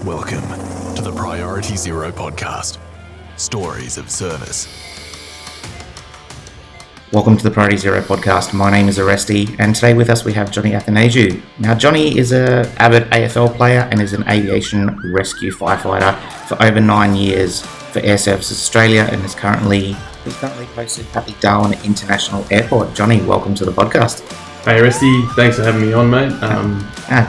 Welcome to the Priority Zero podcast. Stories of service. Welcome to the Priority Zero podcast. My name is Oresti, and today with us we have Johnny Athanasiou. Now, Johnny is an avid AFL player and is an aviation rescue firefighter for over 9 years for Air Services Australia, and is currently posted at the Darwin International Airport. Johnny, welcome to the podcast. Hey Oresti, thanks for having me on, mate.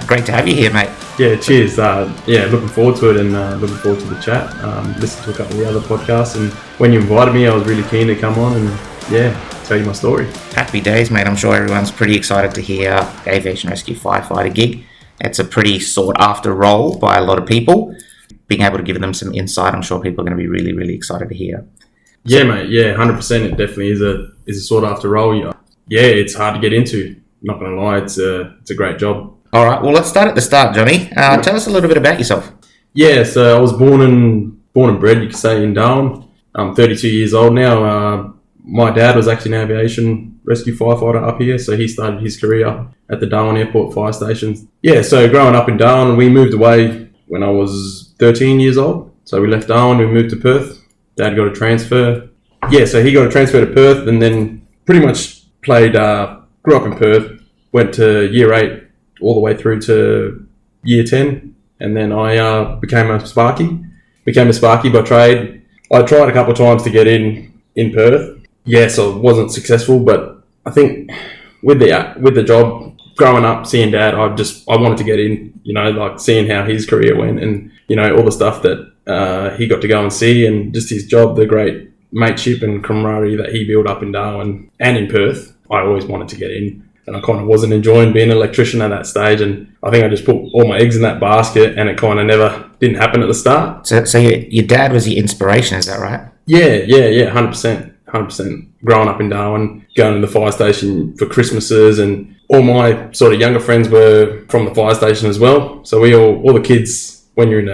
Great to have you here, mate. Yeah, cheers. Looking forward to it and looking forward to the chat. Listened to a couple of the other podcasts, and when you invited me, I was really keen to come on and tell you my story. Happy days, mate. I'm sure everyone's pretty excited to hear the aviation rescue firefighter gig. It's a pretty sought after role by a lot of people. Being able to give them some insight, I'm sure people are going to be really, really excited to hear. Yeah, mate. Yeah, 100%. It definitely is a sought after role. Yeah, it's hard to get into. Not going to lie, it's a great job. All right, well, let's start at the start, Johnny. Tell us a little bit about yourself. Yeah, so I was born and bred, you could say, in Darwin. I'm 32 years old now. My dad was actually an aviation rescue firefighter up here, so he started his career at the Darwin Airport Fire Station. Yeah, so growing up in Darwin, we moved away when I was 13 years old. So we left Darwin, we moved to Perth. Dad got a transfer. Yeah, so he got a transfer to Perth and then pretty much grew up in Perth, went to year 8 all the way through to year 10, and then I became a Sparky by trade. I tried a couple of times to get in Perth. Yes, I wasn't successful, but I think with the job, growing up, seeing Dad, I wanted to get in, like seeing how his career went and, all the stuff that he got to go and see, and just his job, the great mateship and camaraderie that he built up in Darwin and in Perth. I always wanted to get in, and I kind of wasn't enjoying being an electrician at that stage, and I think I just put all my eggs in that basket, and it kind of didn't happen at the start. So your dad was your inspiration, is that right? Yeah, 100%. Growing up in Darwin, going to the fire station for Christmases, and all my sort of younger friends were from the fire station as well. So we all the kids, when you're in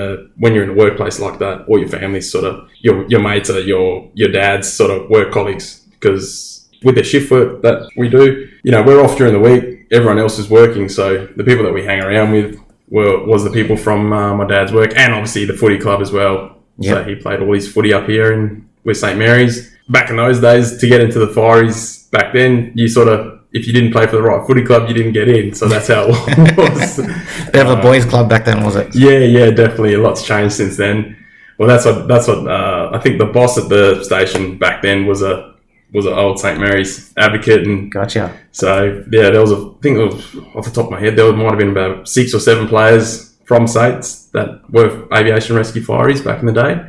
a workplace like that, all your families sort of your mates are your dad's sort of work colleagues, because with the shift work that we do, we're off during the week, everyone else is working, so the people that we hang around with was the people from my dad's work, and obviously the footy club as well. Yep. So he played all his footy up here with St Mary's. Back in those days, to get into the Fireys back then, you sort of, if you didn't play for the right footy club, you didn't get in, so that's how it was. They have a boys club back then, was it? Yeah, definitely. A lot's changed since then. Well, that's what I think the boss at the station back then was an old St Mary's advocate, and gotcha. So yeah, there was off the top of my head, there might have been about 6 or 7 players from Saints that were aviation rescue fireys back in the day,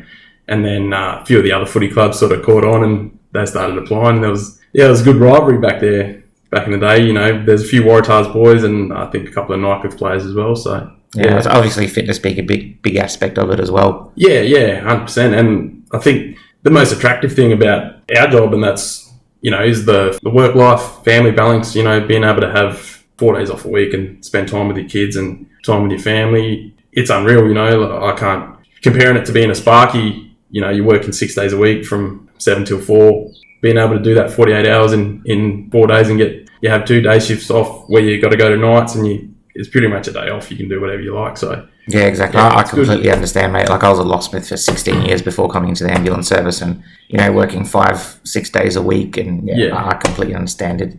and then a few of the other footy clubs sort of caught on and they started applying. There was a good rivalry back there back in the day. There's a few Waratahs boys and I think a couple of Nycliffe players as well. So yeah, it's obviously fitness being a big aspect of it as well. Yeah, 100%. And I think the most attractive thing about our job, and that's, is the work-life, family balance, being able to have 4 days off a week and spend time with your kids and time with your family. It's unreal, I can't, comparing it to being a Sparky, you're working 6 days a week from 7 till 4, being able to do that 48 hours in 4 days and you have 2 day shifts off where you got to go to nights, and it's pretty much a day off. You can do whatever you like. So yeah, exactly. I completely understand, mate. Like, I was a locksmith for 16 years before coming into the ambulance service, and working 5-6 days a week, and I completely understand it.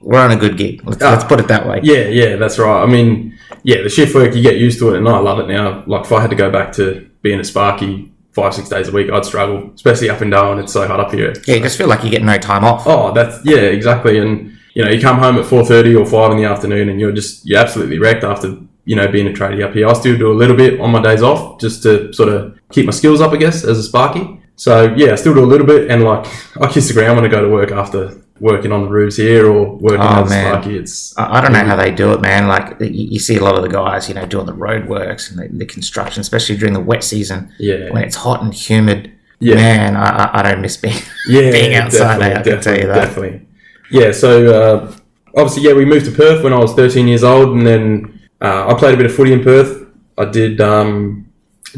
We're on a good gig. Let's put it that way. Yeah, that's right. I mean, the shift work, you get used to it, and I love it now. Like, if I had to go back to being a Sparky 5-6 days a week, I'd struggle, especially up and down. It's so hot up here. Yeah, you just feel like you get no time off. Oh, exactly. And you come home at 4:30 or 5 in the afternoon, and you're absolutely wrecked after being a tradie up here. I still do a little bit on my days off just to sort of keep my skills up, I guess, as a Sparky. So yeah, I still do a little bit, and like, I kiss the ground when I go to work after working on the roofs here or working as a Sparky. I don't know how they do it, man. Like, you see a lot of the guys, doing the road works and the construction, especially during the wet season, when it's hot and humid. Yeah. Man, I don't miss being outside. I can tell you that. Definitely. Yeah. So obviously, we moved to Perth when I was 13 years old, and then I played a bit of footy in Perth. I did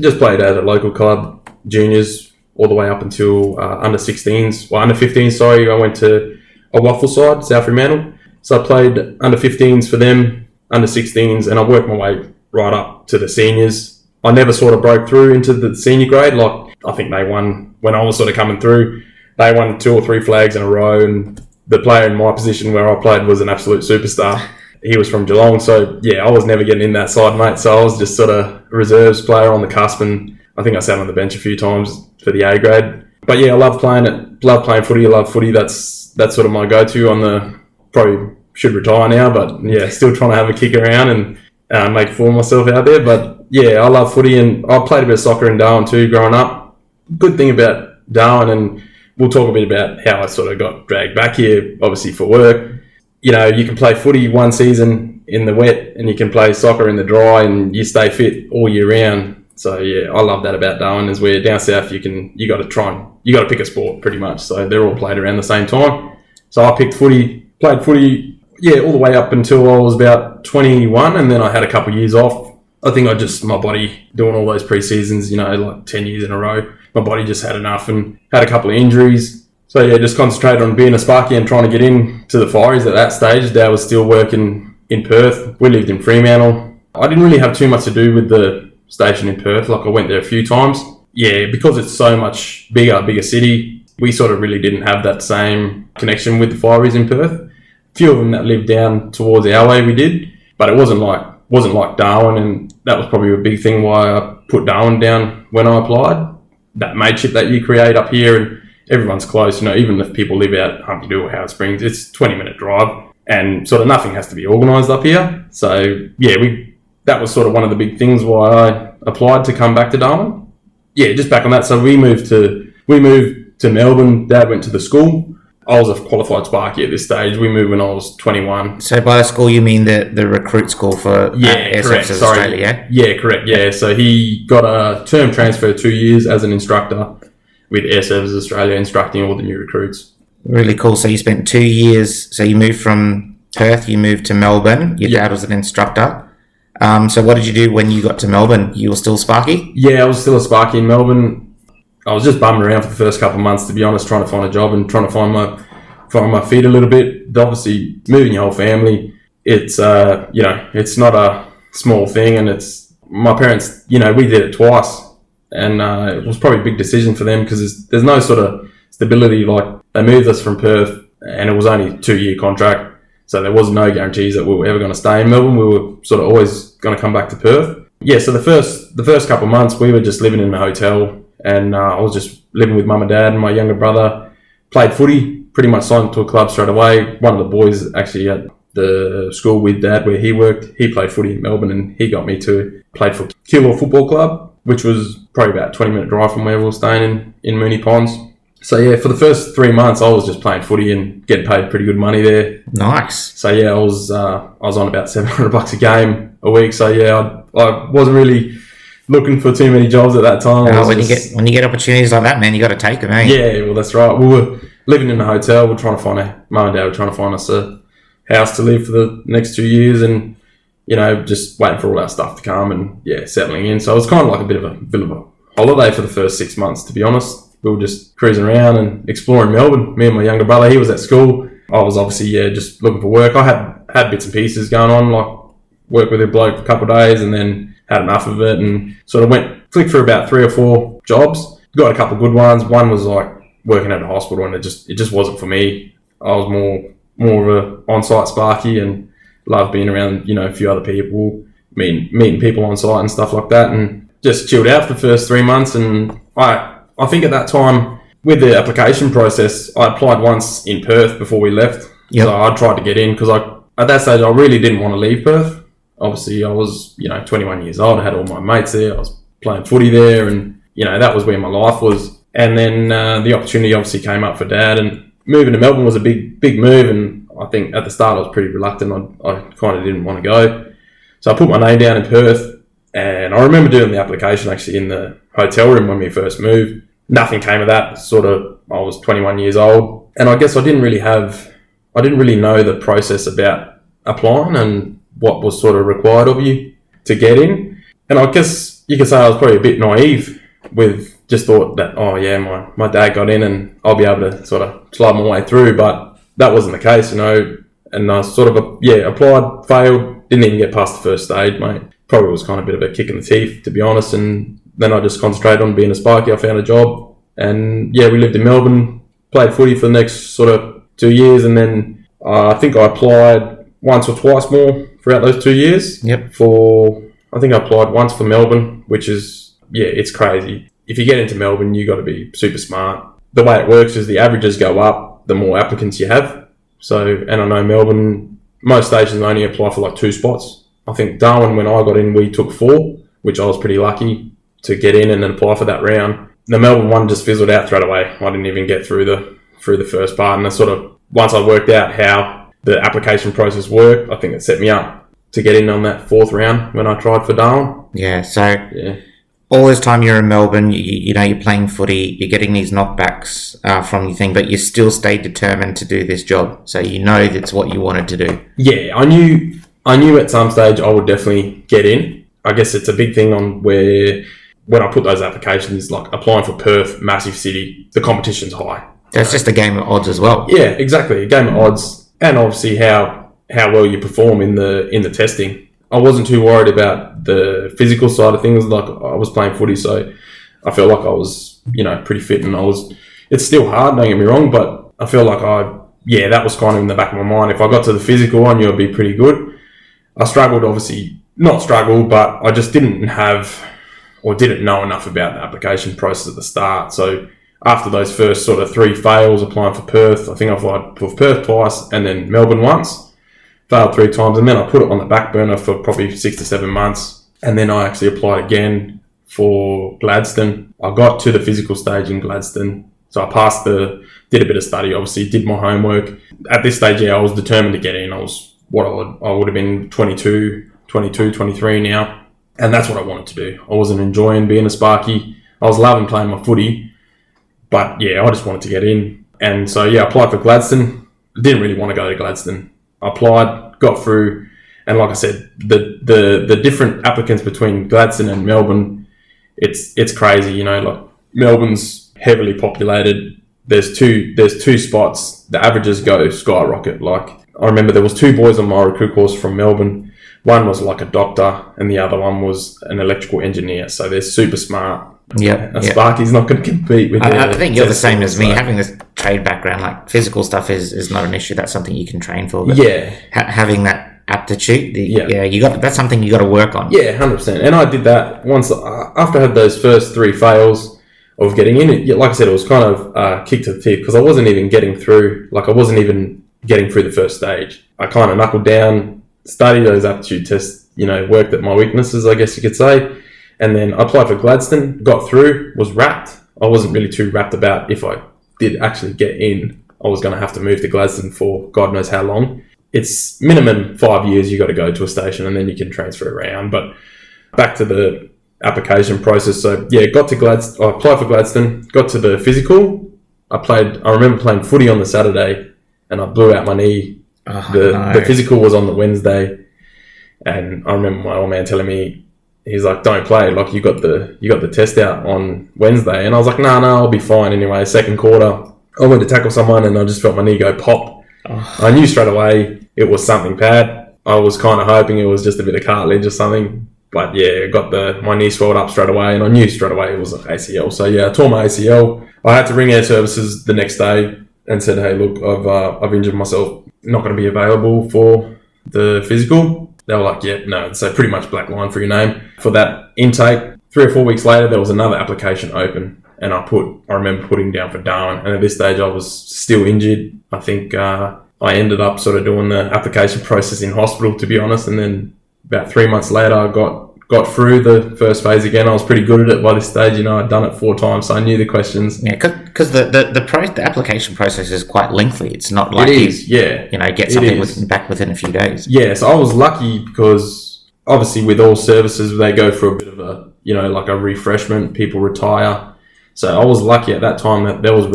just played at a local club, juniors, all the way up until under 16s. Well, under 15s, sorry. I went to a waffle side, South Fremantle. So I played under 15s for them, under 16s, and I worked my way right up to the seniors. I never sort of broke through into the senior grade. Like, I think they won, when I was sort of coming through, they won 2 or 3 flags in a row, and the player in my position where I played was an absolute superstar. He was from Geelong, so yeah, I was never getting in that side, mate. So I was just sort of a reserves player on the cusp, and I think I sat on the bench a few times for the A grade. But yeah, I love playing it. Love playing footy. I love footy. That's sort of my go-to on the. Probably should retire now, but yeah, still trying to have a kick around and make a fool of myself out there. But yeah, I love footy, and I played a bit of soccer in Darwin too growing up. Good thing about Darwin, and we'll talk a bit about how I sort of got dragged back here, obviously for work. You know, you can play footy one season in the wet, and you can play soccer in the dry, and you stay fit all year round. So yeah, I love that about Darwin, is where down south you got to pick a sport pretty much. So they're all played around the same time. So I picked footy, played footy, yeah, all the way up until I was about 21, and then I had a couple of years off. I think my body doing all those pre-seasons, you know, like 10 years in a row, my body just had enough and had a couple of injuries. So yeah, just concentrated on being a Sparky and trying to get in to the Fireys at that stage. Dad was still working in Perth. We lived in Fremantle. I didn't really have too much to do with the station in Perth. Like, I went there a few times. Yeah, because it's so much bigger city, we sort of really didn't have that same connection with the Fireys in Perth. A few of them that lived down towards our way we did, but it wasn't like Darwin, and that was probably a big thing why I put Darwin down when I applied. That mateship that you create up here, and everyone's close, you know, even if people live out Humpty-Doo or Howard Springs, it's a 20-minute drive, and sort of nothing has to be organised up here. So yeah, that was sort of one of the big things why I applied to come back to Darwin. Yeah, just back on that. So we moved to Melbourne. Dad went to the school. I was a qualified Sparky at this stage. We moved when I was 21. So by the school, you mean the recruit school for correct. Australia, yeah? Yeah, correct. Yeah, so he got a term transfer 2 years as an instructor with Air Services Australia, instructing all the new recruits. Really cool. So you spent 2 years. So you moved from Perth, you moved to Melbourne. Your dad was an instructor. So what did you do when you got to Melbourne? You were still Sparky? Yeah, I was still a Sparky in Melbourne. I was just bumming around for the first couple of months, to be honest, trying to find a job and trying to find my feet a little bit. Obviously, moving your whole family, it's it's not a small thing, and it's my parents. You know, we did it twice, and it was probably a big decision for them because there's no sort of stability. Like, they moved us from Perth, and it was only a 2-year contract, so there was no guarantees that we were ever going to stay in Melbourne. We were sort of always going to come back to Perth. Yeah, so the first couple of months we were just living in a hotel. And I was just living with mum and dad, and my younger brother played footy, pretty much signed to a club straight away. One of the boys actually at the school with dad where he worked, he played footy in Melbourne, and he got me to play for Kilor Football Club, which was probably about a 20-minute drive from where we were staying in Moonee Ponds. So yeah, for the first 3 months I was just playing footy and getting paid pretty good money there. Nice. So yeah, I was on about $700 a game a week. So yeah, I wasn't really looking for too many jobs at that time. When you get opportunities like that, man, you got to take them, eh? Yeah, well, that's right. We were living in a hotel. We're trying to mum and dad were trying to find us a house to live for the next 2 years, and you know, just waiting for all our stuff to come and yeah, settling in. So it was kind of like a bit of a holiday for the first 6 months, to be honest. We were just cruising around and exploring Melbourne. Me and my younger brother, he was at school. I was obviously just looking for work. I had bits and pieces going on, like work with a bloke a couple of days, and then had enough of it and sort of clicked for about 3 or 4 jobs. Got a couple of good ones. One was like working at a hospital, and it just wasn't for me. I was more of a on-site Sparky and loved being around, you know, a few other people, meeting people on site and stuff like that, and just chilled out for the first 3 months. And I think at that time with the application process, I applied once in Perth before we left. Yep. So I tried to get in because at that stage I really didn't want to leave Perth. Obviously, I was, 21 years old. I had all my mates there. I was playing footy there, and, that was where my life was. And then the opportunity obviously came up for Dad, and moving to Melbourne was a big move. And I think at the start I was pretty reluctant. I kind of didn't want to go. So I put my name down in Perth, and I remember doing the application actually in the hotel room when we first moved. Nothing came of that. I was 21 years old, and I guess I didn't really know the process about applying and what was sort of required of you to get in. And I guess you could say I was probably a bit naive with just thought that, oh yeah, my dad got in and I'll be able to sort of slide my way through, but that wasn't the case, And I sort of, applied, failed, didn't even get past the first stage, mate. probably was kind of a bit of a kick in the teeth, to be honest. And then I just concentrated on being a sparky. I found a job, and yeah, we lived in Melbourne, played footy for the next sort of 2 years, and then I think I applied once or twice more throughout those 2 years. Yep. I think I applied once for Melbourne, which is, yeah, it's crazy. If you get into Melbourne, you got to be super smart. The way it works is the averages go up the more applicants you have. So, and I know Melbourne, most stations only apply for like 2 spots. I think Darwin, when I got in, we took 4, which I was pretty lucky to get in and then apply for that round. The Melbourne one just fizzled out straight away. I didn't even get through the first part, and I sort of, once I worked out how the application process worked, I think it set me up to get in on that 4th round when I tried for Darwin. Yeah, so all this time you're in Melbourne, you know, you're playing footy, you're getting these knockbacks from your thing, but you still stay determined to do this job. So you know that's what you wanted to do. Yeah, I knew at some stage I would definitely get in. I guess it's a big thing on where, when I put those applications, like applying for Perth, massive city, the competition's high. It's just a game of odds as well. Yeah, exactly. A game of odds, and obviously how well you perform in the testing. I wasn't too worried about the physical side of things. Like, I was playing footy, so I felt like I was, you know, pretty fit, and it's still hard, don't get me wrong, but I feel like that was kind of in the back of my mind. If I got to the physical, I knew I'd be pretty good. I struggled, obviously, not struggled, but I just didn't know enough about the application process at the start. So after those first sort of 3 fails applying for Perth, I think I applied for Perth twice and then Melbourne once. Failed 3 times, and then I put it on the back burner for probably 6 to 7 months, and then I actually applied again for Gladstone. I got to the physical stage in Gladstone, so I passed did a bit of study, obviously, did my homework. At this stage, I was determined to get in. I would have been 22, 23 now, and that's what I wanted to do. I wasn't enjoying being a sparky. I was loving playing my footy, but yeah, I just wanted to get in. And so yeah, I applied for Gladstone. Didn't really want to go to Gladstone. I applied, got through, and like I said, the different applicants between Gladstone and Melbourne, it's crazy. You know, like Melbourne's heavily populated. There's two spots. The averages go skyrocket. Like, I remember there was 2 boys on my recruit course from Melbourne. One was like a doctor, and the other one was an electrical engineer. So they're super smart. Yeah, Sparky's not going to compete with. I think you're the same as me. Having this trade background, like physical stuff, is not an issue. That's something you can train for. But having that aptitude, that's something you got to work on. Yeah, 100%. And I did that once after I had those first 3 fails of getting in. Like I said, it was kind of kick to the teeth because I wasn't even getting through. Like, I wasn't even getting through the first stage. I kind of knuckled down, studied those aptitude tests. You know, worked at my weaknesses, I guess you could say. And then I applied for Gladstone, got through, was wrapped. I wasn't really too wrapped about if I did actually get in, I was going to have to move to Gladstone for God knows how long. It's minimum 5 years you got to go to a station, and then you can transfer around. But back to the application process. So yeah, got to Gladstone. I applied for Gladstone, got to the physical. I remember playing footy on the Saturday, and I blew out my knee. The physical was on the Wednesday, and I remember my old man telling me, he's like, don't play, like you got the test out on Wednesday. And I was like, no, I'll be fine anyway. Second quarter, I went to tackle someone and I just felt my knee go pop. I knew straight away it was something bad. I was kind of hoping it was just a bit of cartilage or something. But yeah, my knee swelled up straight away, and I knew straight away it was an ACL. So yeah, I tore my ACL. I had to ring Air Services the next day and said, hey, look, I've injured myself. Not going to be available for the physical. They were like, yeah, no. So pretty much black line for your name. For that intake, 3 or 4 weeks later, there was another application open, and I remember putting down for Darwin. And at this stage, I was still injured. I think I ended up sort of doing the application process in hospital, to be honest. And then about 3 months later, I got through the first phase again. I was pretty good at it by this stage. You know, I'd done it 4 times, so I knew the questions. Yeah, because the application process is quite lengthy. It's not like get something back within a few days. Yeah, so I was lucky because obviously with all services, they go for a bit of a, like a refreshment. People retire. So I was lucky at that time that there was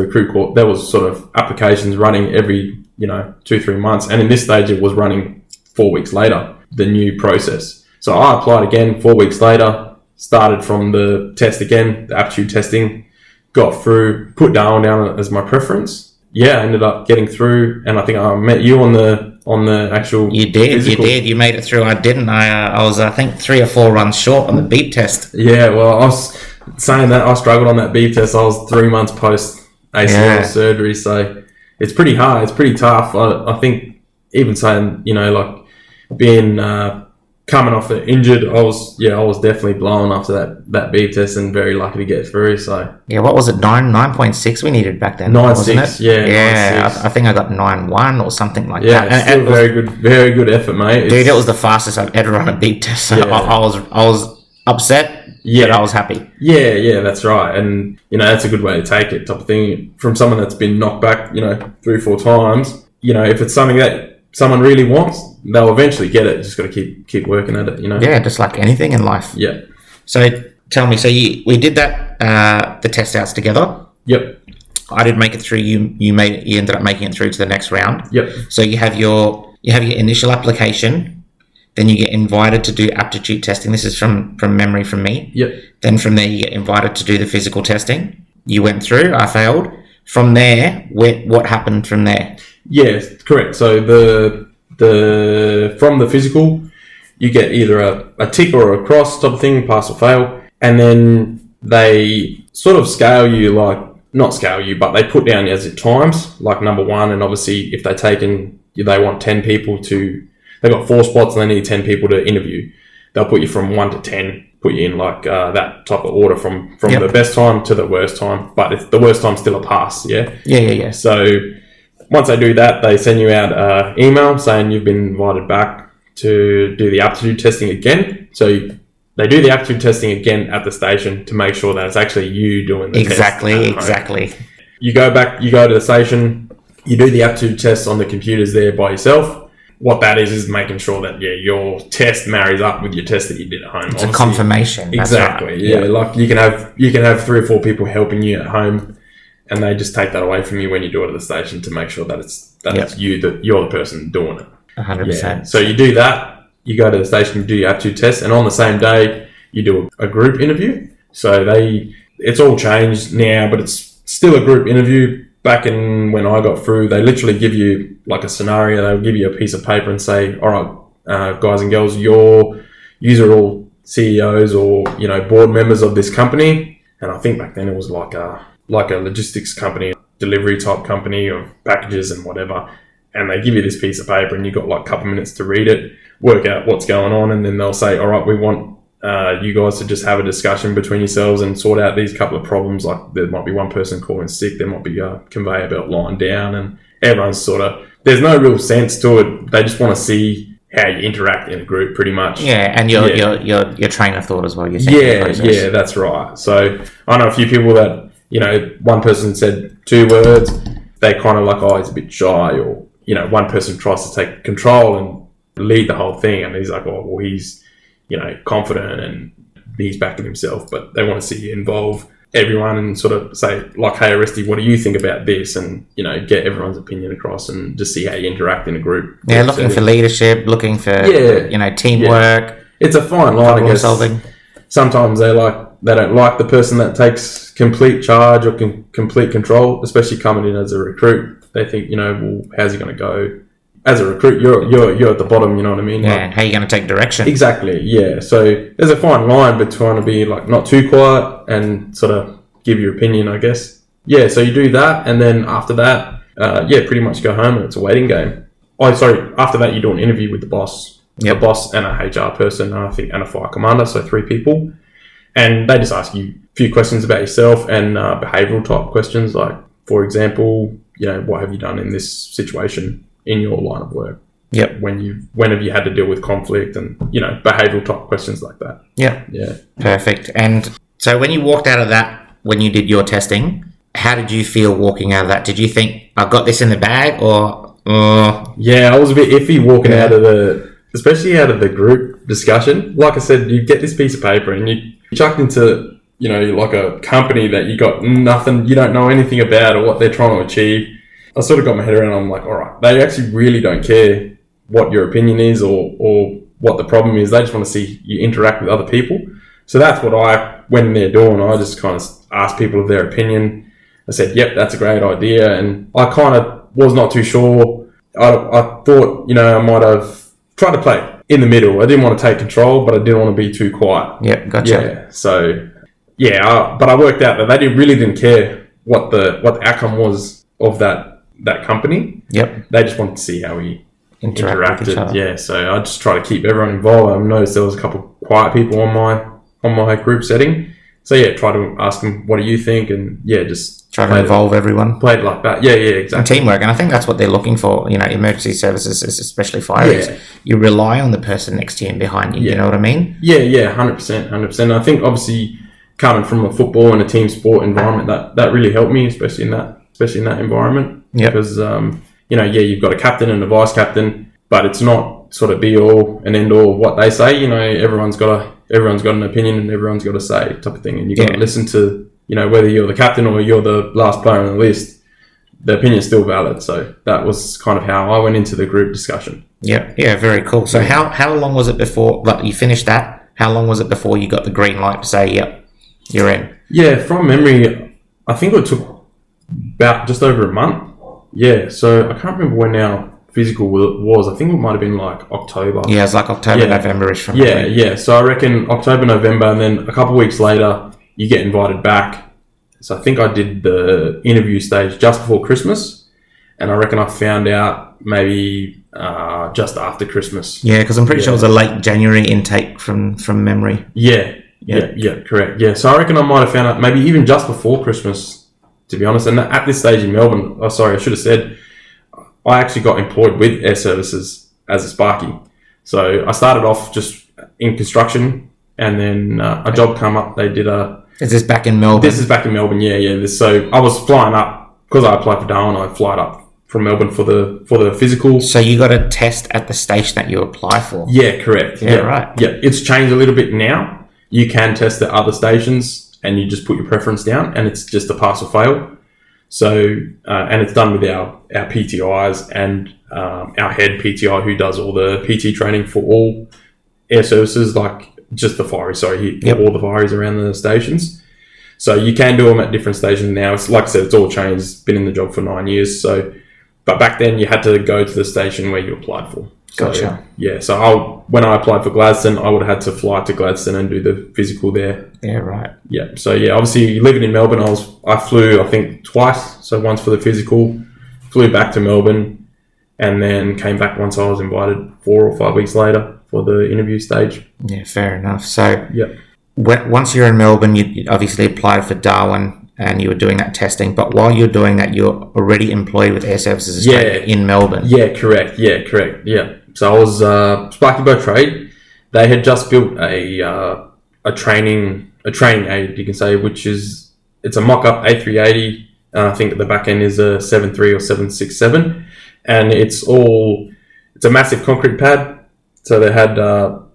there was sort of applications running every, 2-3 months. And in this stage, it was running 4 weeks later, the new process. So I applied again 4 weeks later, started from the test again, the aptitude testing, got through, put Darwin down as my preference. Yeah, I ended up getting through, and I think I met you on the on the actual. You did, physical. you did. You made it through. I didn't. I was, I think, 3 or 4 runs short on the beep test. Yeah, well, I was saying that I struggled on that beep test. I was 3 months post ACL surgery, so it's pretty hard. It's pretty tough. I think even saying, like being coming off the injured, I was definitely blown after that beep test and very lucky to get through. So yeah, what was it? 9.6 we needed back then. 9.6, yeah. I think I got 9.1 or something like that. Yeah, still very good effort, mate. Dude, it was the fastest I've ever run a beep test. So I was upset. Yeah, but I was happy. Yeah, that's right. And that's a good way to take it, type of thing. From someone that's been knocked back, 3 or 4 times. If it's something that someone really wants, they'll eventually get it. Just got to keep working at it. Yeah, just like anything in life. Yeah. So tell me, we did that the test outs together. Yep. I did make it through. You ended up making it through to the next round. Yep. So you have your initial application, then you get invited to do aptitude testing. This is from memory from me. Yep. Then from there you get invited to do the physical testing. You went through. I failed. From there, what happened from there? Yes, correct. So from the physical, you get either a tick or a cross type of thing, pass or fail, and then they sort of scale you, like not scale you, but they put down as it times, like number 1, and obviously if they want 10 people they've got 4 spots and they need 10 people to interview. They'll put you from 1 to 10, put you in like that type of order from the best time to the worst time, but if the worst time's still a pass, yeah? Yeah. So once they do that, they send you out an email saying you've been invited back to do the aptitude testing again. So they do the aptitude testing again at the station to make sure that it's actually you doing the test. Exactly. You go back, you go to the station, you do the aptitude test on the computers there by yourself. What that is making sure that your test marries up with your test that you did at home. It's a confirmation. Exactly. Right. Yeah, like you can have 3 or 4 people helping you at home. And they just take that away from you when you do it at the station to make sure that it's you, that you're the person doing it. 100%. Yeah. So you do that, you go to the station, you do your aptitude test, and on the same day, you do a group interview. So it's all changed now, but it's still a group interview. Back in when I got through, they literally give you like a scenario. They'll give you a piece of paper and say, all right, guys and girls, yous are all CEOs or, board members of this company. And I think back then it was like a logistics company, delivery type company of packages and whatever. And they give you this piece of paper and you've got like a couple minutes to read it, work out what's going on. And then they'll say, all right, we want you guys to just have a discussion between yourselves and sort out these couple of problems. Like there might be one person calling sick, there might be a conveyor belt lying down, and everyone's there's no real sense to it. They just want to see how you interact in a group, pretty much. Yeah, and your train of thought as well. Yeah, that's right. So I know a few people that, one person said 2 words, they kind of like, oh, he's a bit shy, or, one person tries to take control and lead the whole thing, and he's like, oh, well, he's, confident and he's backing himself, but they want to see you involve everyone and sort of say, like, hey, Aresti, what do you think about this? And, get everyone's opinion across and just see how you interact in a group. Yeah, looking for leadership, looking for, teamwork. Yeah. It's a fine line, I guess. Solving. Sometimes they don't like the person that takes complete charge or complete control, especially coming in as a recruit. They think, well, how's he going to go? As a recruit, you're at the bottom, you know what I mean? Yeah, how are you going to take direction? Exactly, yeah. So there's a fine line between trying to be like not too quiet and sort of give your opinion, I guess. Yeah, so you do that, and then after that, pretty much go home and it's a waiting game. After that you do an interview with the boss. Yep. The boss and a HR person, and a fire commander, so 3 people. And they just ask you a few questions about yourself and behavioural type questions, like, for example, what have you done in this situation in your line of work? Yep. When have you had to deal with conflict and, behavioural type questions like that? Yep. Yeah. Perfect. And so when you walked out of that, when you did your testing, how did you feel walking out of that? Did you think, I've got this in the bag, or... Yeah, I was a bit iffy walking out of especially out of the group discussion. Like I said, you get this piece of paper and you chucked into, like a company that you got nothing, you don't know anything about or what they're trying to achieve. I sort of got my head around, I'm like, all right, they actually really don't care what your opinion is or what the problem is. They just want to see you interact with other people. So that's what I went in there doing. I just kind of asked people their opinion. I said, yep, that's a great idea. And I kind of was not too sure I thought, I might have tried to play in the middle. I didn't want to take control, but I didn't want to be too quiet. Yeah, gotcha. Yeah, so but I worked out that they really didn't care what the outcome was of that company. Yep. They just wanted to see how we Interact with each interacted. other. Yeah, so I just try to keep everyone involved. I noticed there was a couple of quiet people on my group setting. So yeah, try to ask them, what do you think? And yeah, just try to involve everyone. Played like that. Yeah, exactly. And teamwork, and I think that's what they're looking for. Emergency services, especially fire, is you rely on the person next to you and behind you. You know what I mean? Yeah, 100%. I think obviously coming from a football and a team sport environment, that really helped me, especially in that environment. Yeah. Because you've got a captain and a vice captain, but it's not sort of be all and end all of what they say. Everyone's got an opinion and everyone's got a say, type of thing, and you got to listen to whether you're the captain or you're the last player on the list. The opinion's still valid. So that was kind of how I went into the group discussion. Yeah, very cool. So how long was it before you finished that? How long was it before you got the green light to say, yep, you're in? Yeah, from memory, I think it took about just over a month. Yeah, so I can't remember when our physical was. I think it might have been like October. Yeah, it's like October, November-ish. From yeah. So I reckon October, November, and then a couple of weeks later, you get invited back. So I think I did the interview stage just before Christmas, and I reckon I found out maybe just after Christmas. Yeah, because I'm pretty sure it was a late January intake from memory. Yeah, correct. Yeah, so I reckon I might have found out maybe even just before Christmas, to be honest. And at this stage in Melbourne, I should have said, I actually got employed with Air Services as a Sparky. So I started off just in construction, and then a job came up. They did Is this back in Melbourne? This is back in Melbourne, yeah. So I was flying up, because I applied for Darwin, I flied up from Melbourne for the physical. So you got a test at the station that you apply for? Yeah, correct. Yeah, right. Yeah, it's changed a little bit now. You can test at other stations, and you just put your preference down, and it's just a pass or fail. So, and it's done with our PTIs and our head PTI, who does all the PT training for all air services, like just the fireys, all the fireys around the stations. So you can do them at different stations now. It's like I said, it's all changed. It's been in the job for 9 years. So, but back then you had to go to the station where you applied for. Gotcha. Yeah, so when I applied for Gladstone, I would have had to fly to Gladstone and do the physical there. Yeah, right. Yeah, so obviously living in Melbourne, I flew, I think, twice. So once for the physical, flew back to Melbourne, and then came back once I was invited 4 or 5 weeks later for the interview stage. Yeah, fair enough. So once you're in Melbourne, you obviously applied for Darwin, and you were doing that testing, but while you're doing that, you're already employed with Air Services Australia in Melbourne. Yeah, correct. Yeah. So I was Sparky by trade. They had just built a training aid, you can say, it's a mock-up A380. I think at the back end is a 7.3 or 7.67, and it's a massive concrete pad. So they had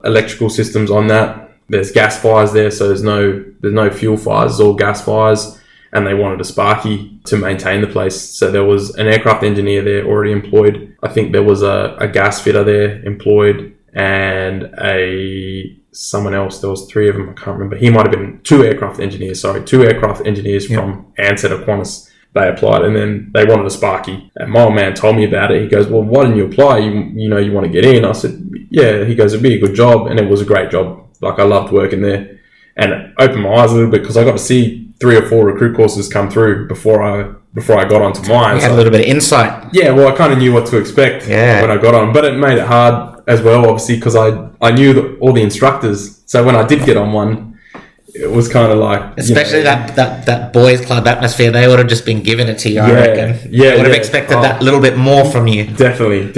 electrical systems on that. There's gas fires there, so there's no fuel fires, it's all gas fires. And they wanted a Sparky to maintain the place. So there was an aircraft engineer there already employed. I think there was a gas fitter there employed, and someone else. There was 3 of them. I can't remember. He might have been 2 aircraft engineers. 2 aircraft engineers from Ansett or Qantas. They applied, and then they wanted a Sparky. And my old man told me about it. He goes, "Well, why didn't you apply? You want to get in?" I said, "Yeah." He goes, "It'd be a good job," and it was a great job. Like, I loved working there, and it opened my eyes a little bit because I got to see 3 or 4 recruit courses come through before I got onto mine. You had a little bit of insight. Yeah, well, I kind of knew what to expect when I got on, but it made it hard as well, obviously, because I knew all the instructors. So when I did get on one, it was kind of like, especially that boys club atmosphere, they would have just been giving it to you. I reckon. Yeah, would have expected that little bit more from you. Definitely.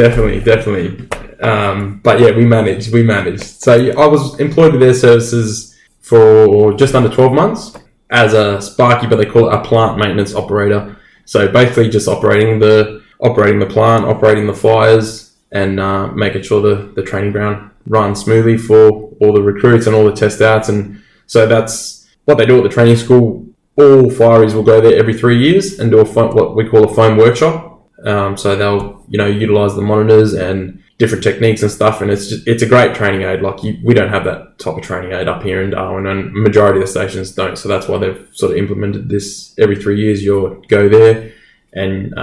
But yeah, we managed. So I was employed with Air Services for just under 12 months. As a Sparky, but they call it a plant maintenance operator. So basically just operating the plant, operating the fires, and making sure the training ground runs smoothly for all the recruits and all the test outs. And so that's what they do at the training school. All fireys will go there every 3 years and do what we call a foam workshop. So they'll utilize the monitors and different techniques and stuff, and it's a great training aid. Like, we don't have that type of training aid up here in Darwin, and majority of the stations don't. So that's why they've sort of implemented this. Every 3 years you'll go there and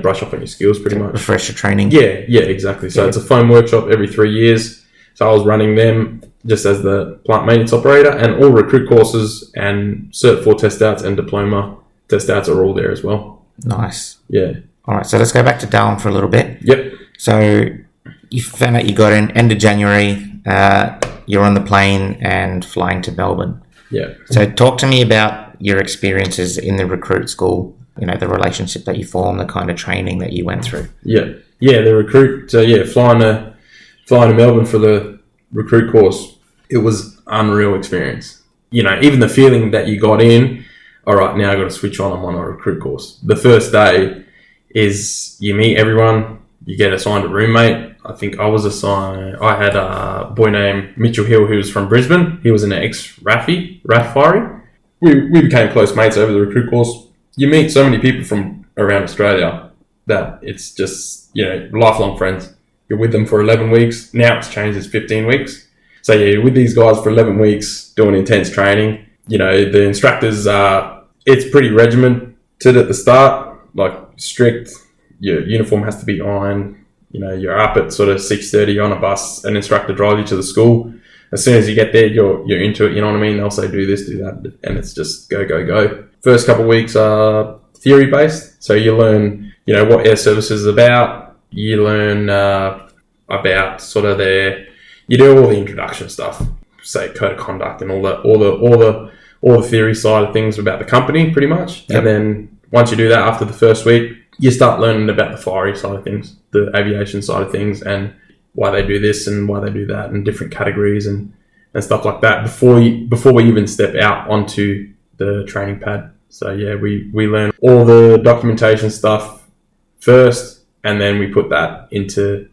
brush up on your skills pretty much. Refresher training. Yeah, exactly. So it's a foam workshop every 3 years. So I was running them just as the plant maintenance operator, and all recruit courses and Cert 4 test outs and diploma test outs are all there as well. Nice. Yeah. All right, so let's go back to Darwin for a little bit. Yep. So you found out you got in end of January. You're on the plane and flying to Melbourne. Yeah. So talk to me about your experiences in the recruit school. The relationship that you formed, the kind of training that you went through. Yeah. The recruit. So flying to Melbourne for the recruit course, it was unreal experience. Even the feeling that you got in. All right, now I've got to switch on. I'm on a recruit course. The first day is you meet everyone. You get assigned a roommate. I think I was assigned. I had a boy named Mitchell Hill who was from Brisbane. He was an ex-Fiery. We became close mates over the recruit course. You meet so many people from around Australia that it's just, lifelong friends. You're with them for 11 weeks. Now it's changed, it's 15 weeks. So you're with these guys for 11 weeks doing intense training. The instructors it's pretty regimented at the start, like strict. Your uniform has to be ironed. You're up at sort of 6:30 on a bus. An instructor drives you to the school. As soon as you get there, you're into it. You know what I mean? They'll say, do this, do that. And it's just go, go, go. First couple of weeks are theory-based. So you learn, what air services is about. You learn about sort of you do all the introduction stuff, say code of conduct and all the theory side of things about the company, pretty much. Yep. And then once you do that, after the first week, you start learning about the fiery side of things, the aviation side of things, and why they do this and why they do that, and different categories and stuff like that before we even step out onto the training pad. So we learn all the documentation stuff first, and then we put that into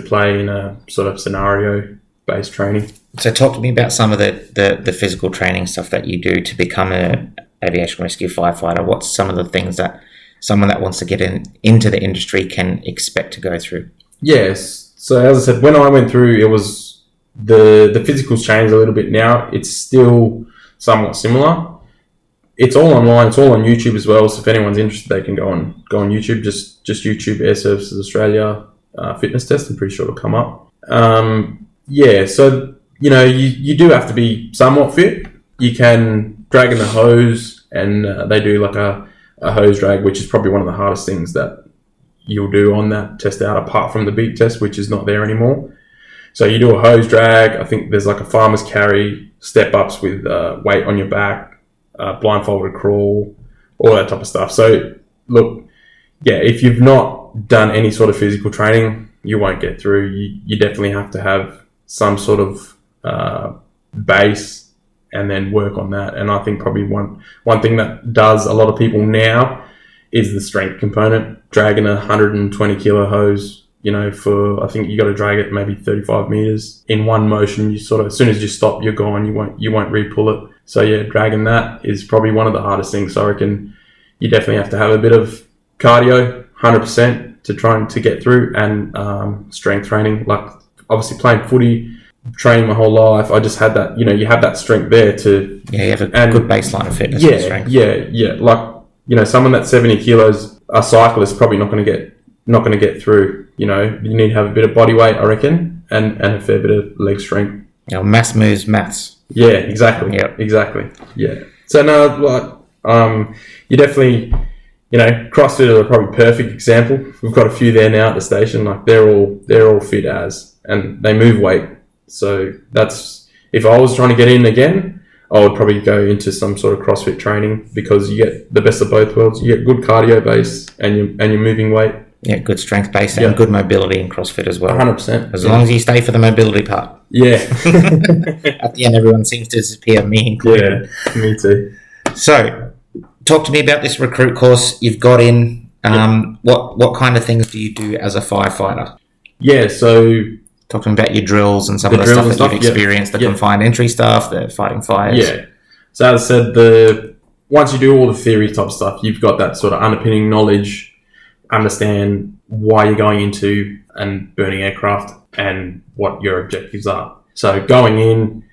play in a sort of scenario-based training. So talk to me about some of the physical training stuff that you do to become an aviation rescue firefighter. What's some of the things that someone that wants to get into the industry can expect to go through? Yes. So as I said, when I went through, it was the physicals changed a little bit now. It's still somewhat similar. It's all online. It's all on YouTube as well. So if anyone's interested, they can go on YouTube. Just YouTube Air Services Australia fitness test. I'm pretty sure it'll come up. So you do have to be somewhat fit. You can drag in the hose, and they do like a hose drag, which is probably one of the hardest things that you'll do on that test out, apart from the beat test, which is not there anymore. So you do a hose drag. I think there's like a farmer's carry, step ups with weight on your back, blindfolded crawl, all that type of stuff. So look, if you've not done any sort of physical training, you won't get through. You definitely have to have some sort of base and then work on that. And I think probably one thing that does a lot of people now is the strength component. Dragging a 120 kilo hose, I think you got to drag it maybe 35 meters in one motion. You sort of, as soon as you stop, you're gone. You won't re-pull it. So dragging that is probably one of the hardest things. So I reckon you definitely have to have a bit of cardio, 100%, to try to get through, and strength training. Like obviously playing footy, training my whole life, I just had that. You have that strength there to. Yeah, you have a good baseline of fitness. Yeah, and strength. Yeah. Like someone that's 70 kilos, a cyclist, probably not going to get through. You need to have a bit of body weight, I reckon, and a fair bit of leg strength. Mass moves maths. Yeah, exactly. Yep. Exactly. Yeah. So you definitely, CrossFit are probably perfect example. We've got a few there now at the station. Like they're all fit as, and they move weight. So that's, if I was trying to get in again, I would probably go into some sort of CrossFit training, because you get the best of both worlds. You get good cardio base and you're moving weight. Yeah, good strength base and good mobility in CrossFit as well. 100%. As long as you stay for the mobility part. Yeah. At the end, everyone seems to disappear, me included. Yeah, me too. So, talk to me about this recruit course you've got in. What kind of things do you do as a firefighter? Yeah, so... Talk to me about your drills and some of the stuff that you've experienced, the confined entry stuff, the fighting fires. Yeah. So as I said, once you do all the theory type stuff, you've got that sort of underpinning knowledge, understand why you're going into and burning aircraft and what your objectives are. So going in,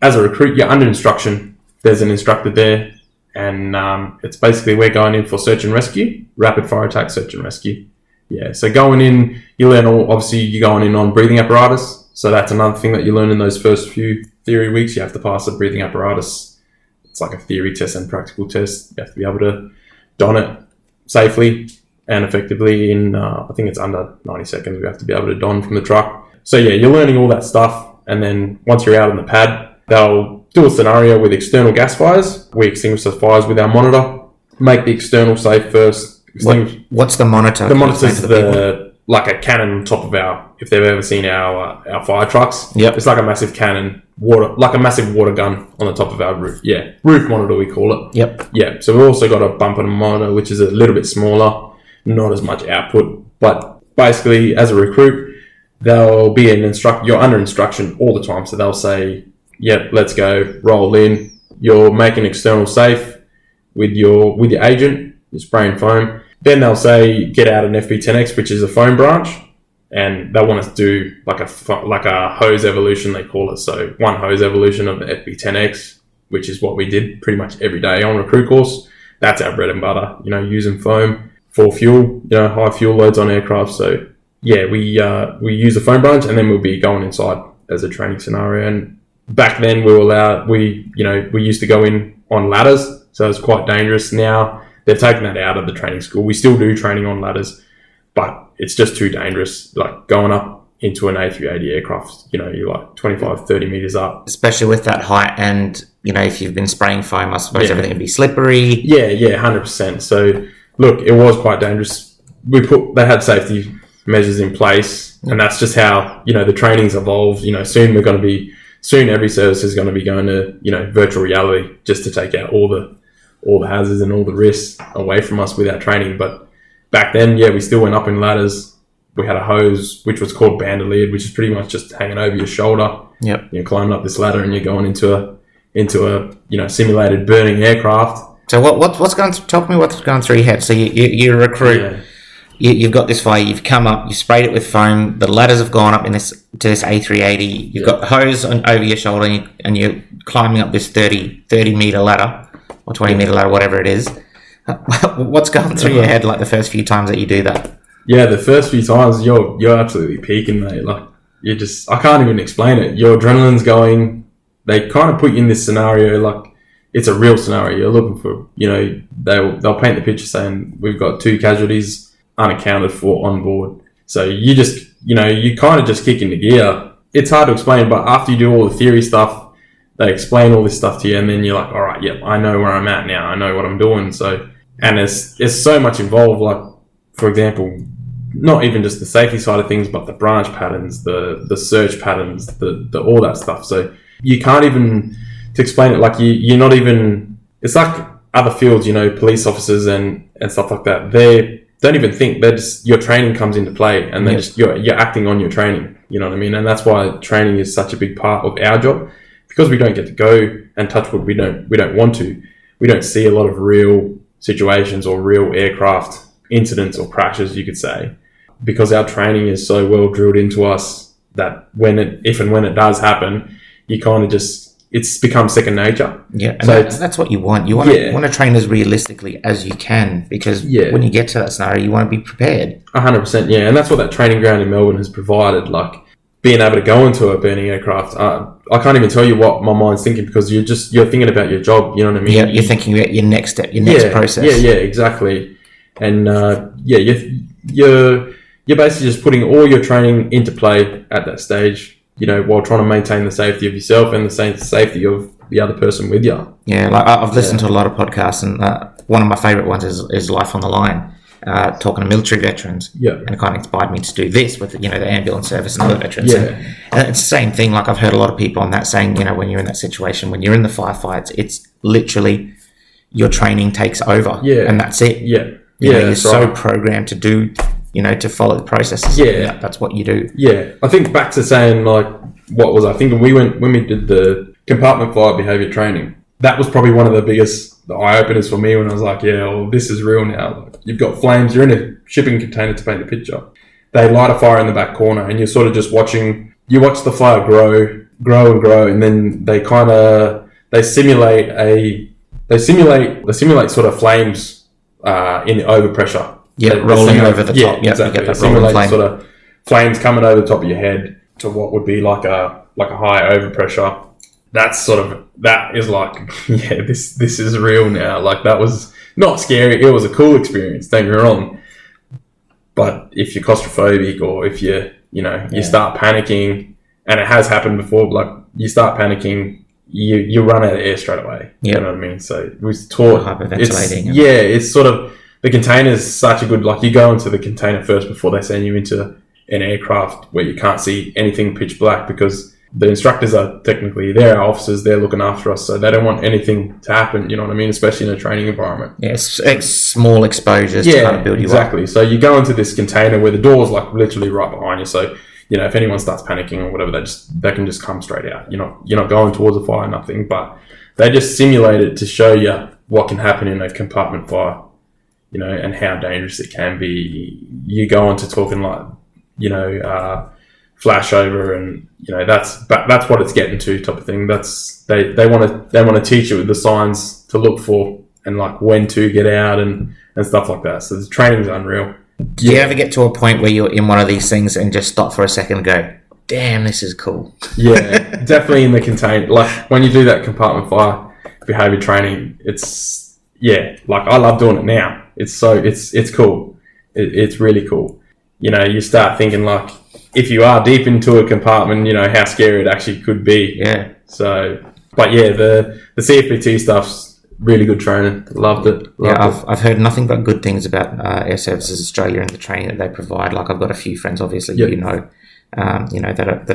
as a recruit, you're under instruction. There's an instructor there, and it's basically we're going in for search and rescue, rapid fire attack search and rescue. Yeah, so going in, you learn obviously you're going in on breathing apparatus. So that's another thing that you learn in those first few theory weeks. You have to pass the breathing apparatus. It's like a theory test and practical test. You have to be able to don it safely and effectively in, I think it's under 90 seconds. We have to be able to don from the truck. So yeah, you're learning all that stuff. And then once you're out on the pad, they'll do a scenario with external gas fires. We extinguish the fires with our monitor, make the external safe first. What's the monitor? The monitor is like a cannon on top of if they've ever seen our fire trucks. Yep. It's like a massive cannon, like a massive water gun on the top of our roof. Yeah, roof monitor we call it. Yep. Yeah, so we've also got a bumper monitor, which is a little bit smaller, not as much output. But basically, as a recruit, they'll be you're under instruction all the time. So they'll say, yep, let's go, roll in. You're making external safe with your agent, you're spraying foam. Then they'll say, get out an FP10X, which is a foam branch, and they want us to do like a hose evolution, they call it. So one hose evolution of the FP10X, which is what we did pretty much every day on recruit course. That's our bread and butter, using foam for fuel, high fuel loads on aircraft. So yeah, we use a foam branch, and then we'll be going inside as a training scenario. And back then we used to go in on ladders, so it's quite dangerous. Now they've taken that out of the training school. We still do training on ladders, but it's just too dangerous. Like going up into an A380 aircraft, you're like 25, 30 meters up. Especially with that height, and, if you've been spraying foam, I suppose everything would be slippery. Yeah, 100%. So, look, it was quite dangerous. They had safety measures in place, and that's just how, the training's evolved. Soon every service is going to be going to, virtual reality just to take out all the hazards and all the risks away from us with our training. But back then, we still went up in ladders. We had a hose, which was called bandolier, which is pretty much just hanging over your shoulder. Yep. You're climbing up this ladder and you're going into a simulated burning aircraft. So what's going through your head? So you recruit, you've got this fire, you've come up, you sprayed it with foam, the ladders have gone up to this A380, you've got the hose over your shoulder, and you're climbing up this 30 meter ladder or 20 meter ladder, whatever it is. What's going through your head like the first few times that you do that? Yeah, the first few times you're absolutely peaking, mate. Like I can't even explain it. Your adrenaline's going. They kind of put you in this scenario like it's a real scenario. You're looking for, they'll paint the picture saying we've got 2 casualties unaccounted for on board. So you just, you kind of just kick into gear. It's hard to explain, but after you do all the theory stuff, they explain all this stuff to you, and then you're like, all right, yep, I know where I'm at now. I know what I'm doing. So, and there's so much involved. Like, for example, not even just the safety side of things, but the branch patterns, the search patterns, the all that stuff. So you can't even, to explain it, like you're not even, it's like other fields, police officers and stuff like that. They don't even think, they're just, your training comes into play, and then you're acting on your training. You know what I mean? And that's why training is such a big part of our job. Because we don't get to go and touch wood, we don't want to. We don't see a lot of real situations or real aircraft incidents or crashes, you could say, because our training is so well drilled into us that if and when it does happen, you kind of it's become second nature. Yeah, and so that's what you want. You want to train as realistically as you can, because when you get to that scenario, you want to be prepared. 100%, yeah, and that's what that training ground in Melbourne has provided. Like, being able to go into a burning aircraft, I can't even tell you what my mind's thinking, because you're thinking about your job. You know what I mean? Yeah, you're thinking about your next step, your next process. Yeah, exactly. And you're basically just putting all your training into play at that stage. While trying to maintain the safety of yourself and the safety of the other person with you. Yeah, like I've listened to a lot of podcasts, and one of my favourite ones is Life on the Line. Talking to military veterans, and it kind of inspired me to do this with the ambulance service and other veterans. And it's the same thing. Like, I've heard a lot of people on that saying, when you're in that situation, when you're in the firefights, it's literally your training takes over, and that's it. You're so programmed to do, to follow the processes. That's what you do. I think back to saying, like, what was I thinking? When we did the compartment fire behaviour training, that was probably one of the biggest eye-openers for me, when I was like, this is real now. Like, you've got flames, you're in a shipping container, to paint the picture. They light a fire in the back corner, and you're sort of just watching, you watch the fire grow and grow, and then they simulate they simulate sort of flames in the overpressure. Yeah, rolling over the top. Yeah, exactly. You get that They simulate flame. sort of flames coming over the top of your head to what would be like a high overpressure. That is like, yeah, this is real now. Like, that was not scary. It was a cool experience. Don't get me wrong. But if you're claustrophobic, or if you start panicking, and it has happened before, like you start panicking, you run out of air straight away. Yep. You know what I mean? So we was taught Hyperventilating. it's sort of, the container's such a good, like, you go into the container first before they send you into an aircraft where you can't see anything pitch black, because the instructors are technically, they're our officers, they're looking after us, so they don't want anything to happen, you know what I mean, especially in a training environment. Yeah, small exposures to kind of build you exactly. up. So you go into this container where the door's like literally right behind you, so if anyone starts panicking or whatever, they can just come straight out. You're not going towards a fire, nothing, but they just simulate it to show you what can happen in a compartment fire, and how dangerous it can be. You go on to talking like, flashover, and that's what it's getting to, type of thing. That's they want to teach you the signs to look for, and like when to get out and stuff like that. So the training's unreal. Do you ever get to a point where you're in one of these things and just stop for a second and go, damn, this is cool? Yeah, definitely in the container. Like, when you do that compartment fire behavior training, it's, like, I love doing it now. It's cool. It's really cool. You start thinking, like, if you are deep into a compartment, how scary it actually could be. Yeah. So, but yeah, the CFPT stuff's really good training. Loved it. I've heard nothing but good things about Air Services Australia and the training that they provide. Like, I've got a few friends, obviously, that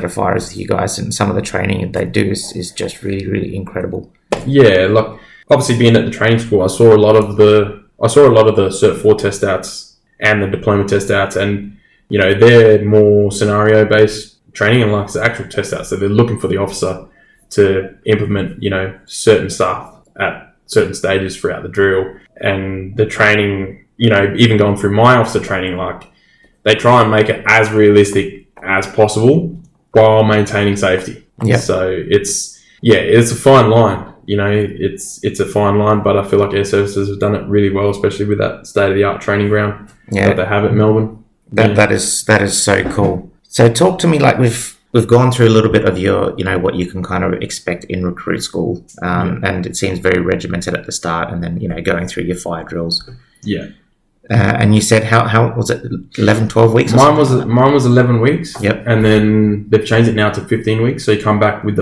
are firers with you guys, and some of the training they do is just really, really incredible. Yeah, like, obviously being at the training school, I saw a lot of the Cert 4 test outs and the diploma test outs, and they're more scenario based training, and like, it's actual test outs. So they're looking for the officer to implement certain stuff at certain stages throughout the drill. And the training, even going through my officer training, like, they try and make it as realistic as possible while maintaining safety. Yeah. So it's a fine line. It's a fine line, but I feel like Air Services have done it really well, especially with that state-of-the-art training ground that they have at Melbourne. That is so cool. So talk to me, like, we've gone through a little bit of your, what you can kind of expect in recruit school, and it seems very regimented at the start, and then going through your fire drills. Yeah. And you said how was it, 11, 12 weeks? Mine was 11 weeks. Yep. And then they've changed it now to 15 weeks. So you come back with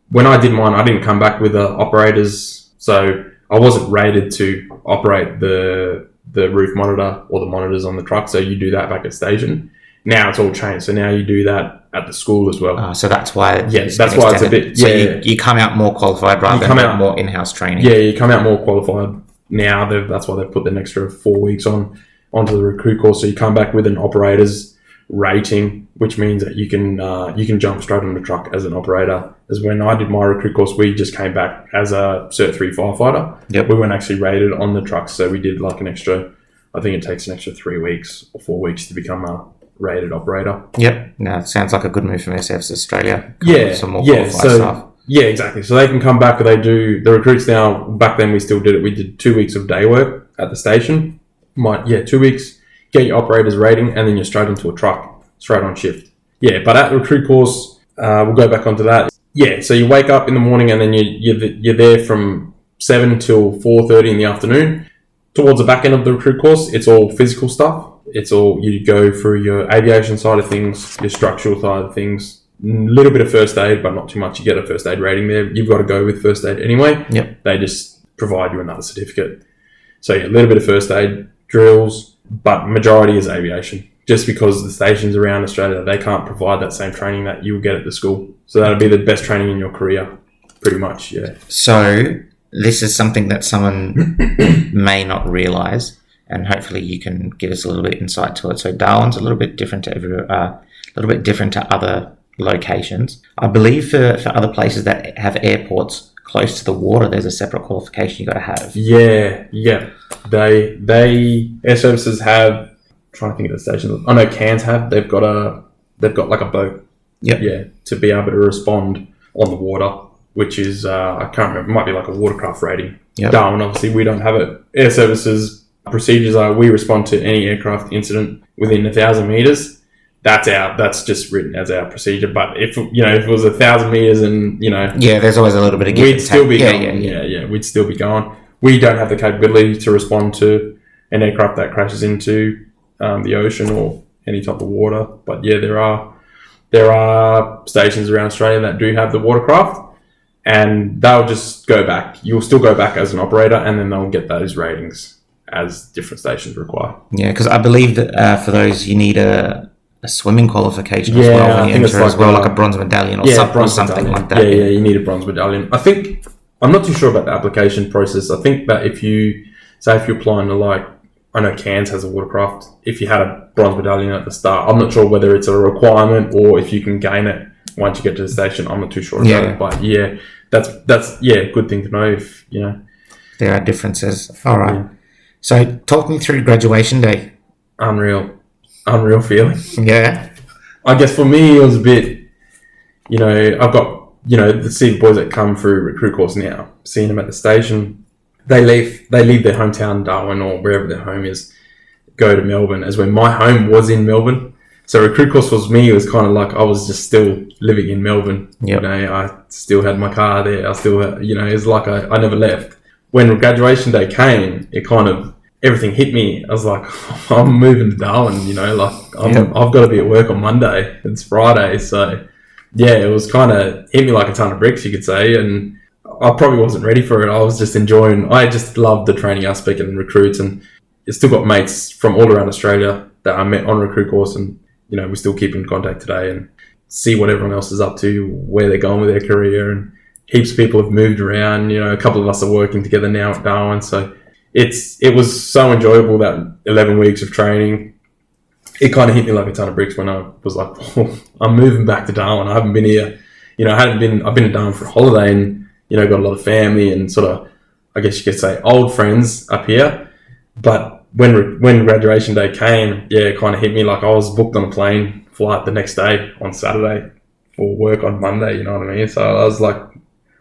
when I did mine, I didn't come back with the operators. So I wasn't rated to operate the roof monitor or the monitors on the truck. So you do that back at station. Now it's all changed. So now you do that at the school as well. So that's why. That's why it's a bit. So you come out more qualified rather than more in-house training. Yeah, you come out more qualified now. That's why they've put an extra 4 weeks onto the recruit course. So you come back with an operator's rating, which means that you can jump straight on the truck as an operator. As when I did my recruit course, we just came back as a Cert 3 firefighter. Yep. We weren't actually rated on the truck, so we did like an extra. I think it takes an extra 3 weeks or 4 weeks to become a rated operator. Yep. No, it sounds like a good move from Air Services Australia. Some more qualified stuff. Yeah, exactly. So they can come back, they do the recruits now. Back then we still did it. We did 2 weeks of day work at the station. 2 weeks, get your operator's rating, and then you're straight into a truck, straight on shift. Yeah, but at the recruit course, we'll go back onto that. Yeah, so you wake up in the morning, and then you're there from 7 till 4:30 in the afternoon. Towards the back end of the recruit course, it's all physical stuff. It's all, you go through your aviation side of things, your structural side of things, a little bit of first aid, but not too much. You get a first aid rating there. You've got to go with first aid anyway. Yep. They just provide you another certificate. So yeah, a little bit of first aid, drills, but majority is aviation. Just because the stations around Australia, they can't provide that same training that you will get at the school. So that'll be the best training in your career, pretty much, yeah. So this is something that someone may not realise, and hopefully you can give us a little bit insight to it. So Darwin's a little bit different to other locations. I believe for other places that have airports close to the water, there's a separate qualification you got to have. Yeah. They Air Services have. I'm trying to think of the stations. I know Cairns have. They've got like a boat. Yep. Yeah, to be able to respond on the water, which is I can't remember. It might be like a watercraft rating. Yep. Darwin, obviously, we don't have it. Air Services procedures are we respond to any aircraft incident within 1,000 meters. That's just written as our procedure. But if it was 1,000 meters and there's always a little bit of give we'd and still take. be going. Yeah, we'd still be going. We don't have the capability to respond to an aircraft that crashes into the ocean or any type of water. But yeah, there are stations around Australia that do have the watercraft, and they'll just go back. You'll still go back as an operator, and then they'll get those ratings as different stations require. Yeah, because I believe that for those you need a swimming qualification as well when you enter as well, like a bronze medallion or something like that. Yeah, you need a bronze medallion. I'm not too sure about the application process. I think that if you're applying to I know Cairns has a watercraft. If you had a bronze medallion at the start, I'm not sure whether it's a requirement or if you can gain it once you get to the station. I'm not too sure about it. But yeah, that's a good thing to know if, There are differences. All right. Yeah. So talk me through graduation day. Unreal feeling. Yeah. I guess for me, it was a bit, I've got, the boys that come through recruit course now, seeing them at the station. They leave their hometown, Darwin, or wherever their home is, go to Melbourne, as when my home was in Melbourne. So recruit course was kind of like I was just still living in Melbourne. Yep. I still had my car there. I still had, it's like I never left. When graduation day came, it kind of, everything hit me. I was like, I'm moving to Darwin, I've got to be at work on Monday. It's Friday. So yeah, it was kind of hit me like a ton of bricks, you could say. And I probably wasn't ready for it. I was just I just loved the training aspect and recruits, and I still got mates from all around Australia that I met on recruit course, and we still keep in contact today and see what everyone else is up to, where they're going with their career, and heaps of people have moved around. A couple of us are working together now at Darwin, so it was so enjoyable, that 11 weeks of training. It kind of hit me like a ton of bricks when I was like, oh, I'm moving back to Darwin. I haven't been here, I've been to Darwin for a holiday, and got a lot of family and sort of, I guess you could say, old friends up here. But when graduation day came, it kind of hit me like I was booked on a plane flight the next day on Saturday for work on Monday, you know what I mean? So I was like,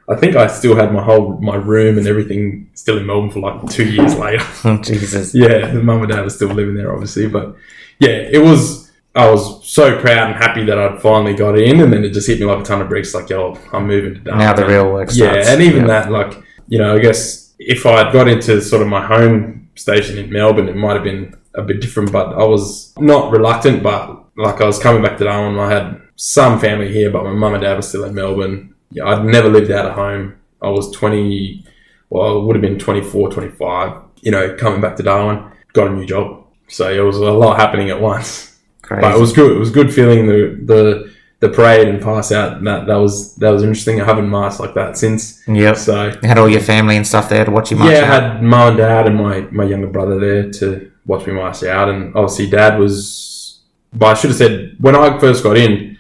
I think I still had my room and everything still in Melbourne for like 2 years later. Oh, Jesus. Yeah, mum and dad are still living there, obviously. But yeah, I was so proud and happy that I'd finally got in, and then it just hit me like a ton of bricks, like, yo, I'm moving to Darwin. Now the real work starts. Yeah, and even that, like, I guess if I had got into sort of my home station in Melbourne, it might have been a bit different, but I was not reluctant, but like I was coming back to Darwin. I had some family here, but my mum and dad were still in Melbourne. Yeah, I'd never lived out of home. I was 20, well, I would have been 24, 25, coming back to Darwin, got a new job. So it was a lot happening at once. Crazy. But it was good. It was good feeling the parade and pass out. That was interesting. I haven't marched like that since. Yep. So you had all your family and stuff there to watch you march out? Yeah, I had mum and dad and my younger brother there to watch me march out. And obviously dad was, but I should have said, when I first got in,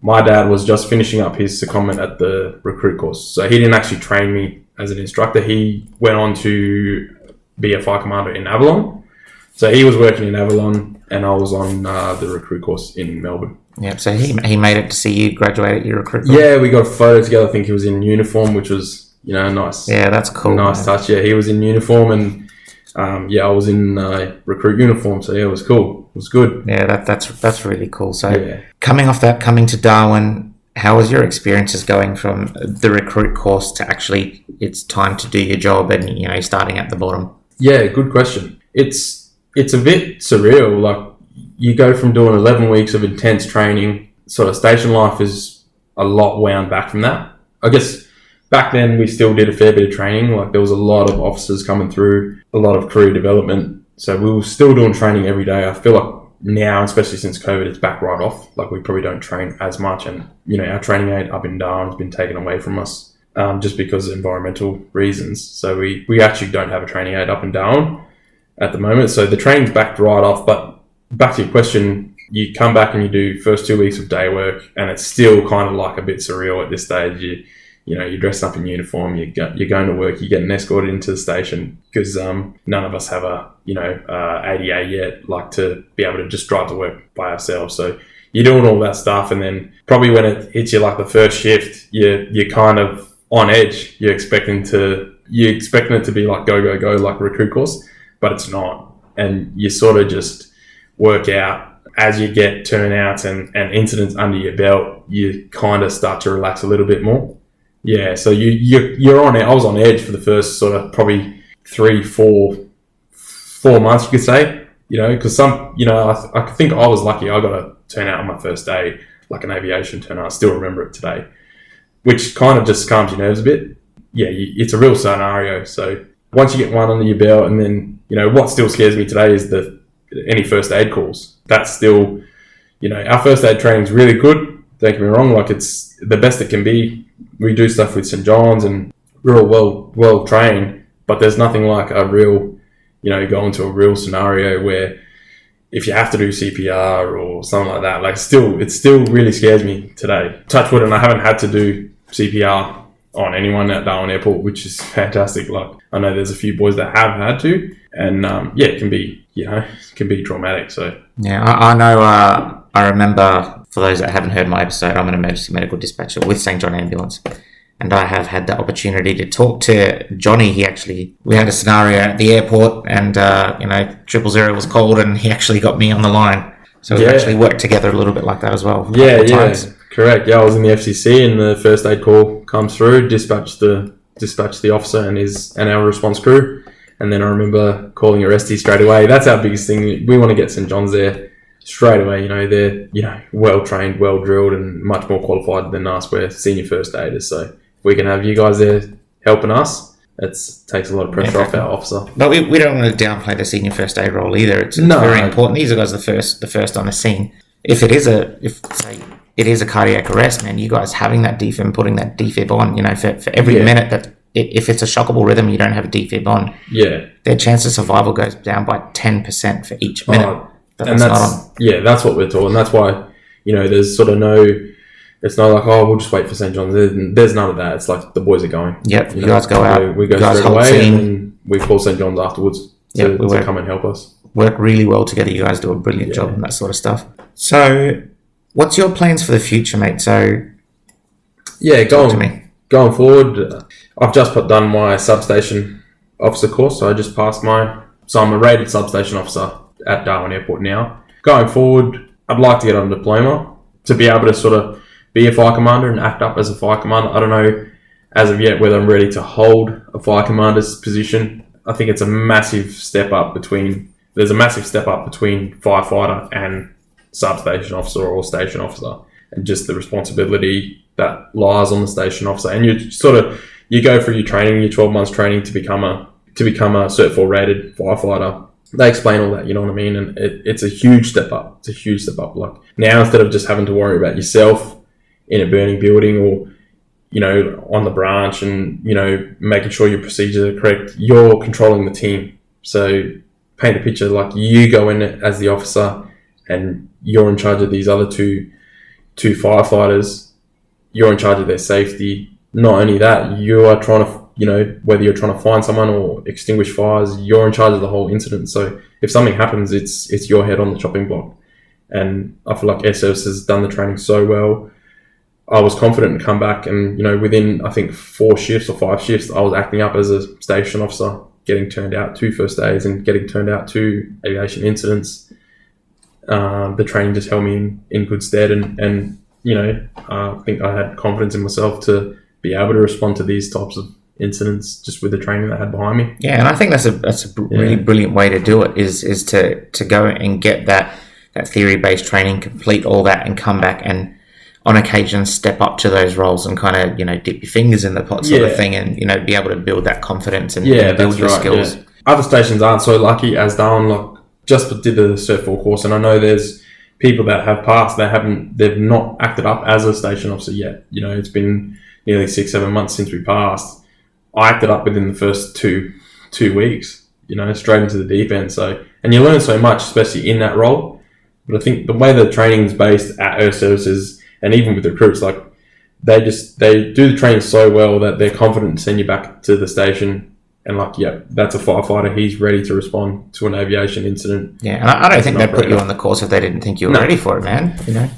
my dad was just finishing up his secondment at the recruit course. So he didn't actually train me as an instructor. He went on to be a fire commander in Avalon. So he was working in Avalon, and I was on the recruit course in Melbourne. Yeah, so he made it to see you graduate at your recruit course? Yeah, we got a photo together. I think he was in uniform, which was, nice. Yeah, that's cool. Nice touch. Yeah, he was in uniform, and I was in recruit uniform. So yeah, it was cool. It was good. Yeah, that's really cool. So coming off that, coming to Darwin, how was your experiences going from the recruit course to actually it's time to do your job and starting at the bottom? Yeah, good question. It's a bit surreal. Like, you go from doing 11 weeks of intense training, sort of station life is a lot wound back from that. I guess back then we still did a fair bit of training. Like, there was a lot of officers coming through, a lot of career development. So we were still doing training every day. I feel like now, especially since COVID, it's back right off. Like, we probably don't train as much, and our training aid up in Darwin has been taken away from us just because of environmental reasons. So we actually don't have a training aid up in Darwin at the moment. So the training's backed right off. But back to your question, you come back and you do first 2 weeks of day work, and it's still kind of like a bit surreal at this stage. You're dressed up in uniform, you're going to work, you're getting escorted into the station because none of us have a ADA yet, like to be able to just drive to work by ourselves. So you're doing all that stuff, and then probably when it hits you like the first shift, you're kind of on edge. You're expecting to you're expecting it to be like go, go, go, like recruit course, but it's not. And you sort of just work out as you get turnouts and incidents under your belt, you kind of start to relax a little bit more. Yeah, so you're on it. I was on edge for the first sort of probably 3-4 months, you could say, because I think I was lucky. I got a turnout on my first day, like an aviation turnout. I still remember it today, which kind of just calms your nerves a bit. Yeah, it's a real scenario. So once you get one under your belt, and then, what still scares me today is any first aid calls. That's still, our first aid training is really good. Don't get me wrong, like it's the best it can be. We do stuff with St. John's and we're all well trained, but there's nothing like a real, go into a real scenario where if you have to do CPR or something like that, like it still really scares me today. Touch wood, and I haven't had to do CPR on anyone at Darwin Airport, which is fantastic. Like I know there's a few boys that have had to, and it can be traumatic. So yeah, I know. I remember, for those that haven't heard my episode, I'm an emergency medical dispatcher with St. John Ambulance, and I have had the opportunity to talk to Johnny. We had a scenario at the airport, and 000 was called, and he actually got me on the line. So we actually worked together a little bit like that as well. Times. Correct. Yeah, I was in the FCC, and the first aid call comes through, dispatch the officer and our response crew, and then I remember calling your ST straight away. That's our biggest thing. We want to get St. John's there straight away. They're well trained, well drilled, and much more qualified than us. We're senior first aiders, so if we can have you guys there helping us, it takes a lot of pressure off our officer. But we don't want to downplay the senior first aid role either. It's very important. These are guys the first on the scene. If it is a cardiac arrest, man, you guys having that defib, putting that defib on, for every minute that if it's a shockable rhythm, you don't have a defib on, their chance of survival goes down by 10% for each minute. That's what we're told, and that's why there's sort of it's not like, we'll just wait for St. John's. There's none of that. It's like the boys are going. Yep, you guys go out. We go straight away, and then we call St. John's afterwards to come and help us. Work really well together. You guys do a brilliant job and that sort of stuff. So, what's your plans for the future, mate? So, going forward, I've just done my substation officer course. So I just passed so I'm a rated substation officer at Darwin Airport now. Going forward, I'd like to get on a diploma to be able to sort of be a fire commander and act up as a fire commander. I don't know as of yet whether I'm ready to hold a fire commander's position. I think it's a massive step up between firefighter and substation officer or station officer, and just the responsibility that lies on the station officer. And you go through your training, your 12 months training to become a Cert 4 rated firefighter. They explain all that, you know what I mean? And it's a huge step up. It's a huge step up. Like now, instead of just having to worry about yourself in a burning building or, on the branch and, making sure your procedures are correct, you're controlling the team. So paint a picture like you go in as the officer and you're in charge of these other two firefighters. You're in charge of their safety. Not only that, you are trying to, whether you're trying to find someone or extinguish fires, you're in charge of the whole incident. So if something happens, it's your head on the chopping block. And I feel like Air Service has done the training so well. I was confident to come back and, within, I think, 4 shifts or 5 shifts, I was acting up as a station officer, getting turned out to first aids and getting turned out to aviation incidents. The training just held me in good stead, and I think I had confidence in myself to be able to respond to these types of incidents just with the training that I had behind me. Yeah, and I think that's a really brilliant way to do it is to go and get that theory-based training, complete all that, and come back and on occasion step up to those roles and kind of dip your fingers in the pot sort of thing, and be able to build that confidence and build your skills. Yeah. Other stations aren't so lucky as Darwin. Like just did the Cert 4 course, and I know there's people that have passed, they've not acted up as a station officer yet. It's been nearly 6-7 months since we passed. I acted up within the first two weeks, straight into the deep end. So, and you learn so much, especially in that role. But I think the way the training is based at Earth Services, and even with recruits, like they do the training so well that they're confident to send you back to the station. And that's a firefighter. He's ready to respond to an aviation incident. Yeah, and I don't think they'd put you on the course if they didn't think you were ready for it, man.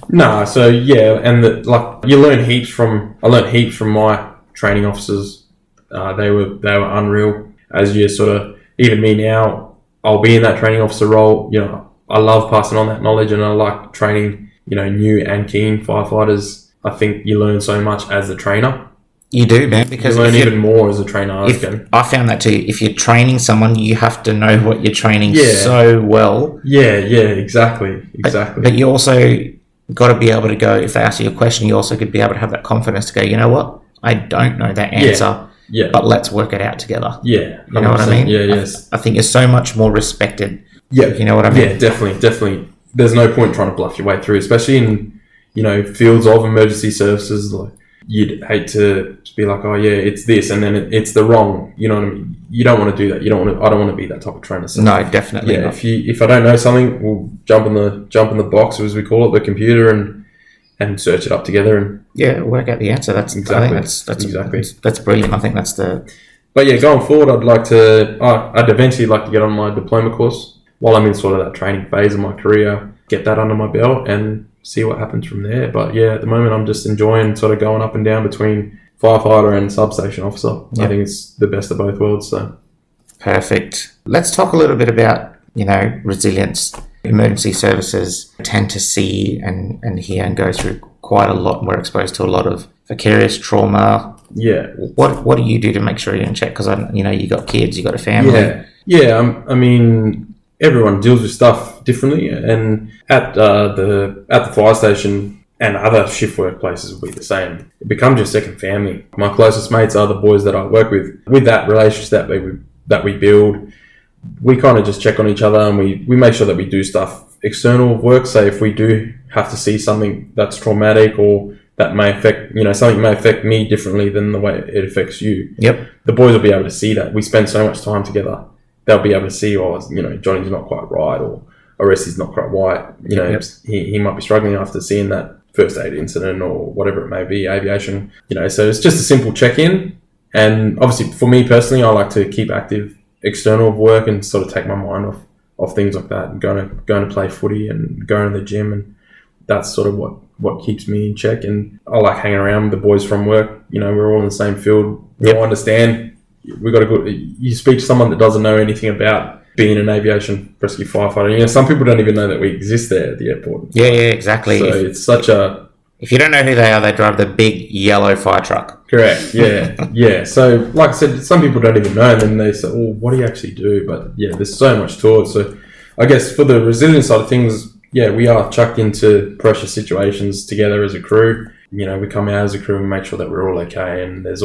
No, so and you learn heaps from. I learned heaps from my training officers They were unreal. As you sort of, even me now, I'll be in that training officer role. You know, I love passing on that knowledge, and I like training, you know, new and keen firefighters. I think you learn so much as a trainer. You do, man, because you learn even more as a trainer. I found that too. If you're training someone, you have to know what you're training so well. Yeah, exactly. But you also got to be able to go, if they ask you a question, you also could be able to have that confidence to go, you know what, I don't know that answer, but let's work it out together. Yeah. You know what I mean? Yeah, yes. I think you're so much more respected. Yeah. You know what I mean? Yeah, definitely. There's no point trying to bluff your way through, especially in, you know, fields of emergency services. Like, you'd hate to be like, oh yeah, it's this, and then it's the wrong. You know what I mean? You don't want to do that. I don't want to be that type of trainer. So, no, definitely not. If I don't know something, we'll jump in the box, as we call it, the computer, and search it up together and work out the answer. That's exactly. I think that's brilliant. I think that's the. But yeah, going forward, I'd eventually like to get on my diploma course while I'm in sort of that training phase of my career, get that under my belt and see what happens from there. But yeah, at the moment I'm just enjoying sort of going up and down between firefighter and substation officer. Yep. I think it's the best of both worlds. So perfect. Let's talk a little bit about, you know, resilience. Emergency services tend to see and hear and go through quite a lot. We're exposed to a lot of vicarious trauma. Yeah. What do you do to make sure you're in check? Because you know, you got kids, you got a family. Yeah. I mean, everyone deals with stuff differently, and at the fire station and other shift workplaces will be the same. It becomes your second family. My closest mates are the boys that I work with. With that relationship that we build, we kind of just check on each other, and we make sure that we do stuff external work. Say if we do have to see something that's traumatic or that may affect, you know, something may affect me differently than the way it affects you. Yep. The boys will be able to see that. We spend so much time together. They'll be able to see, you know, Johnny's not quite right, or Oresti's not quite right. You know, he might be struggling after seeing that first aid incident or whatever it may be, aviation. You know, so it's just a simple check-in. And obviously, for me personally, I like to keep active external work and sort of take my mind off things like that, and going to play footy and going to the gym, and that's sort of what keeps me in check. And I like hanging around with the boys from work. You know, we're all in the same field. We all understand. We got a good. You speak to someone that doesn't know anything about being an aviation rescue firefighter. You know, some people don't even know that we exist there at the airport. Yeah, exactly. So it's such a. If you don't know who they are, they drive the big yellow fire truck. Correct. Yeah. So, like I said, some people don't even know, and then they say, "Oh, what do you actually do?" But yeah, there's so much to it. So, I guess for the resilience side of things, yeah, we are chucked into pressure situations together as a crew. You know, we come out as a crew and make sure that we're all okay, and there's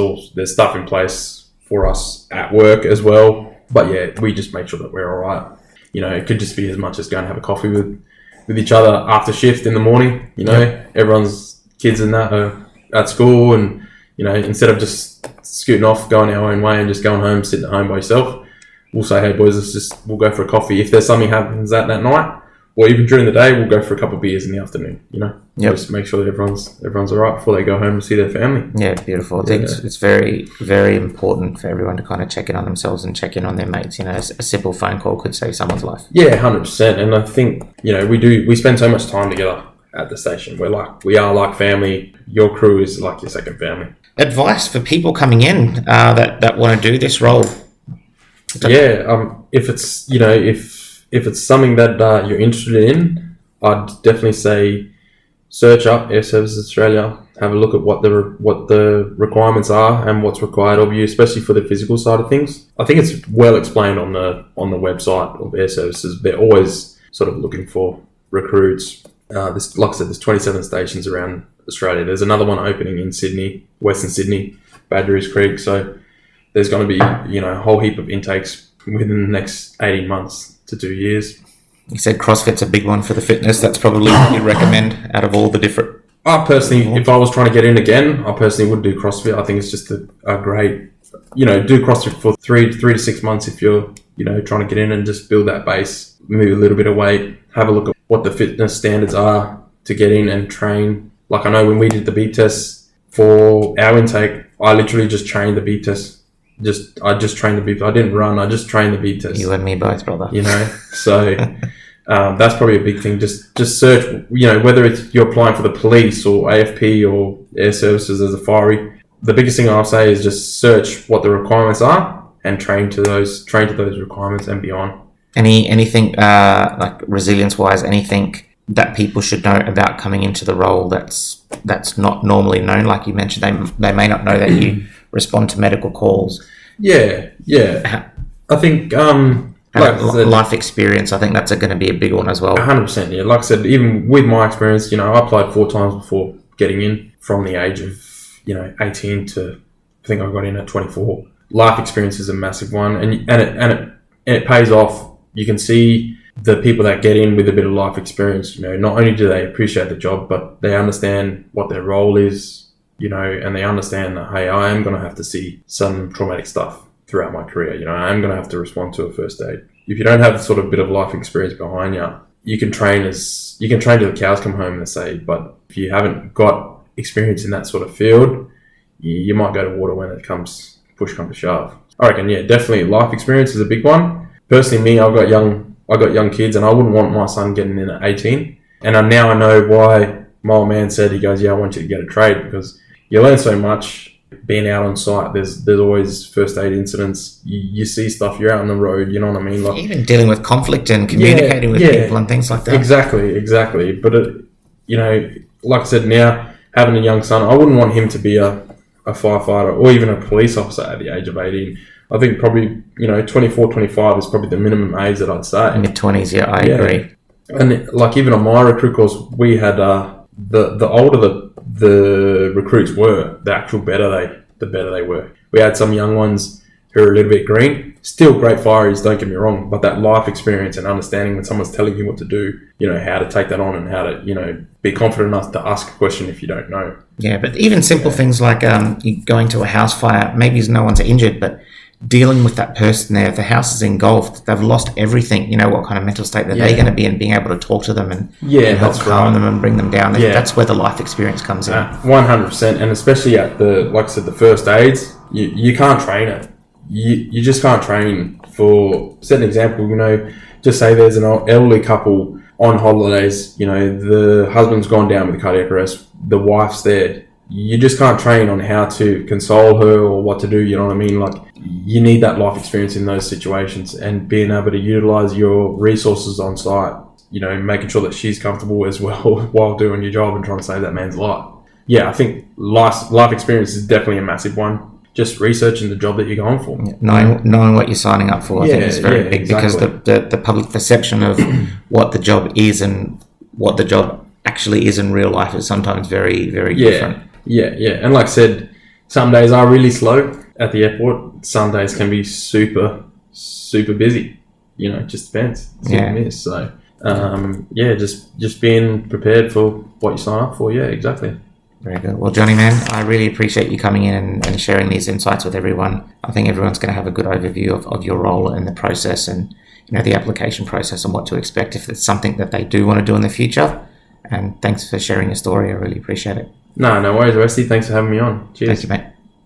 stuff in place for us at work as well. But yeah, we just make sure that we're all right. You know, it could just be as much as going to have a coffee with each other after shift in the morning. You know, everyone's kids and that are at school, and you know, instead of just scooting off, going our own way and just going home, sitting at home by yourself, we'll say, hey boys, we'll go for a coffee. If there's something happens that night, or even during the day, we'll go for a couple of beers in the afternoon, you know? Just make sure that everyone's all right before they go home and see their family. Yeah, beautiful. I think it's very, very important for everyone to kind of check in on themselves and check in on their mates. You know, a simple phone call could save someone's life. Yeah, 100%. And I think, you know, we spend so much time together at the station. We are like family. Your crew is like your second family. Advice for people coming in that want to do this role? If it's, you know, if it's something that you're interested in, I'd definitely say search up Air Services Australia, have a look at what the requirements are and what's required of you, especially for the physical side of things. I think it's well explained on the website of Air Services. They're always sort of looking for recruits. Like I said, there's 27 stations around Australia. There's another one opening in Sydney, Western Sydney, Badgerys Creek. So there's going to be, you know, a whole heap of intakes within the next 18 months to 2 years. You said CrossFit's a big one for the fitness. That's probably what you'd recommend out of all the different... I personally, if I was trying to get in again, I personally would do CrossFit. I think it's just a great, you know, do CrossFit for three to 6 months if you're, you know, trying to get in and just build that base, move a little bit of weight, have a look at what the fitness standards are to get in and train. Like I know when we did the beep test for our intake, I literally just trained the beep test. I just trained the beep. I didn't run. I just trained the beep test. You and me both, brother. You know, so that's probably a big thing. Just search. You know, whether it's you're applying for the police or AFP or Air Services as a firey, the biggest thing I'll say is just search what the requirements are and train to those requirements and beyond. Anything like resilience wise, anything that people should know about coming into the role that's not normally known? Like you mentioned, they may not know that you respond to medical calls. Yeah. I think life experience, I think that's going to be a big one as well. 100%. Yeah, like I said, even with my experience, I applied 4 times before getting in, from the age of 18 to I think I got in at 24. Life experience is a massive one, and it pays off. You can see the people that get in with a bit of life experience, not only do they appreciate the job, but they understand what their role is, and they understand that, hey, I am going to have to see some traumatic stuff throughout my career. I am going to have to respond to a first aid. If you don't have sort of bit of life experience behind you, you can train till the cows come home, they say, but if you haven't got experience in that sort of field, you might go to water when push comes to shove. I reckon, yeah, definitely life experience is a big one. Personally, me, I got young kids, and I wouldn't want my son getting in at 18. And now I know why my old man said, he goes, yeah, I want you to get a trade, because you learn so much being out on site. There's always first aid incidents. You see stuff, you're out on the road, you know what I mean? Like, even dealing with conflict and communicating with people and things like that. Exactly. But, like I said, now, having a young son, I wouldn't want him to be a firefighter or even a police officer at the age of 18. I think probably, 24, 25 is probably the minimum age that I'd say. Mid-20s, yeah, I agree. And like even on my recruit course, we had the older the recruits were, the better they were. We had some young ones who are a little bit green, still great fireys, don't get me wrong, but that life experience and understanding when someone's telling you what to do, how to take that on and how to, be confident enough to ask a question if you don't know. Yeah, but even simple things like you going to a house fire, maybe no one's injured, but dealing with that person there, if the house is engulfed, they've lost everything, what kind of mental state that they're going to be in, being able to talk to them and help calm them and bring them down. Yeah. That's where the life experience comes in. 100%, and especially at like I said, the first aids, you can't train it. You just can't train. For set an example, just say there's an elderly couple on holidays, the husband's gone down with a cardiac arrest, the wife's there. You just can't train on how to console her or what to do, you know what I mean? Like, you need that life experience in those situations and being able to utilize your resources on site, making sure that she's comfortable as well while doing your job and trying to save that man's life. Yeah, I think life experience is definitely a massive one. Just researching the job that you're going for. Knowing what you're signing up for, I think is very big, exactly. Because the public perception of what the job is and what the job actually is in real life is sometimes very, very different. Yeah. And like I said, some days are really slow at the airport. Some days can be super, super busy. It just depends. Miss. So, just being prepared for what you sign up for. Yeah, exactly. Very good. Well, Johnny, man, I really appreciate you coming in and sharing these insights with everyone. I think everyone's going to have a good overview of your role and the process and, the application process and what to expect if it's something that they do want to do in the future. And thanks for sharing your story. I really appreciate it. No worries, Rusty. Thanks for having me on. Cheers. Thank you, mate.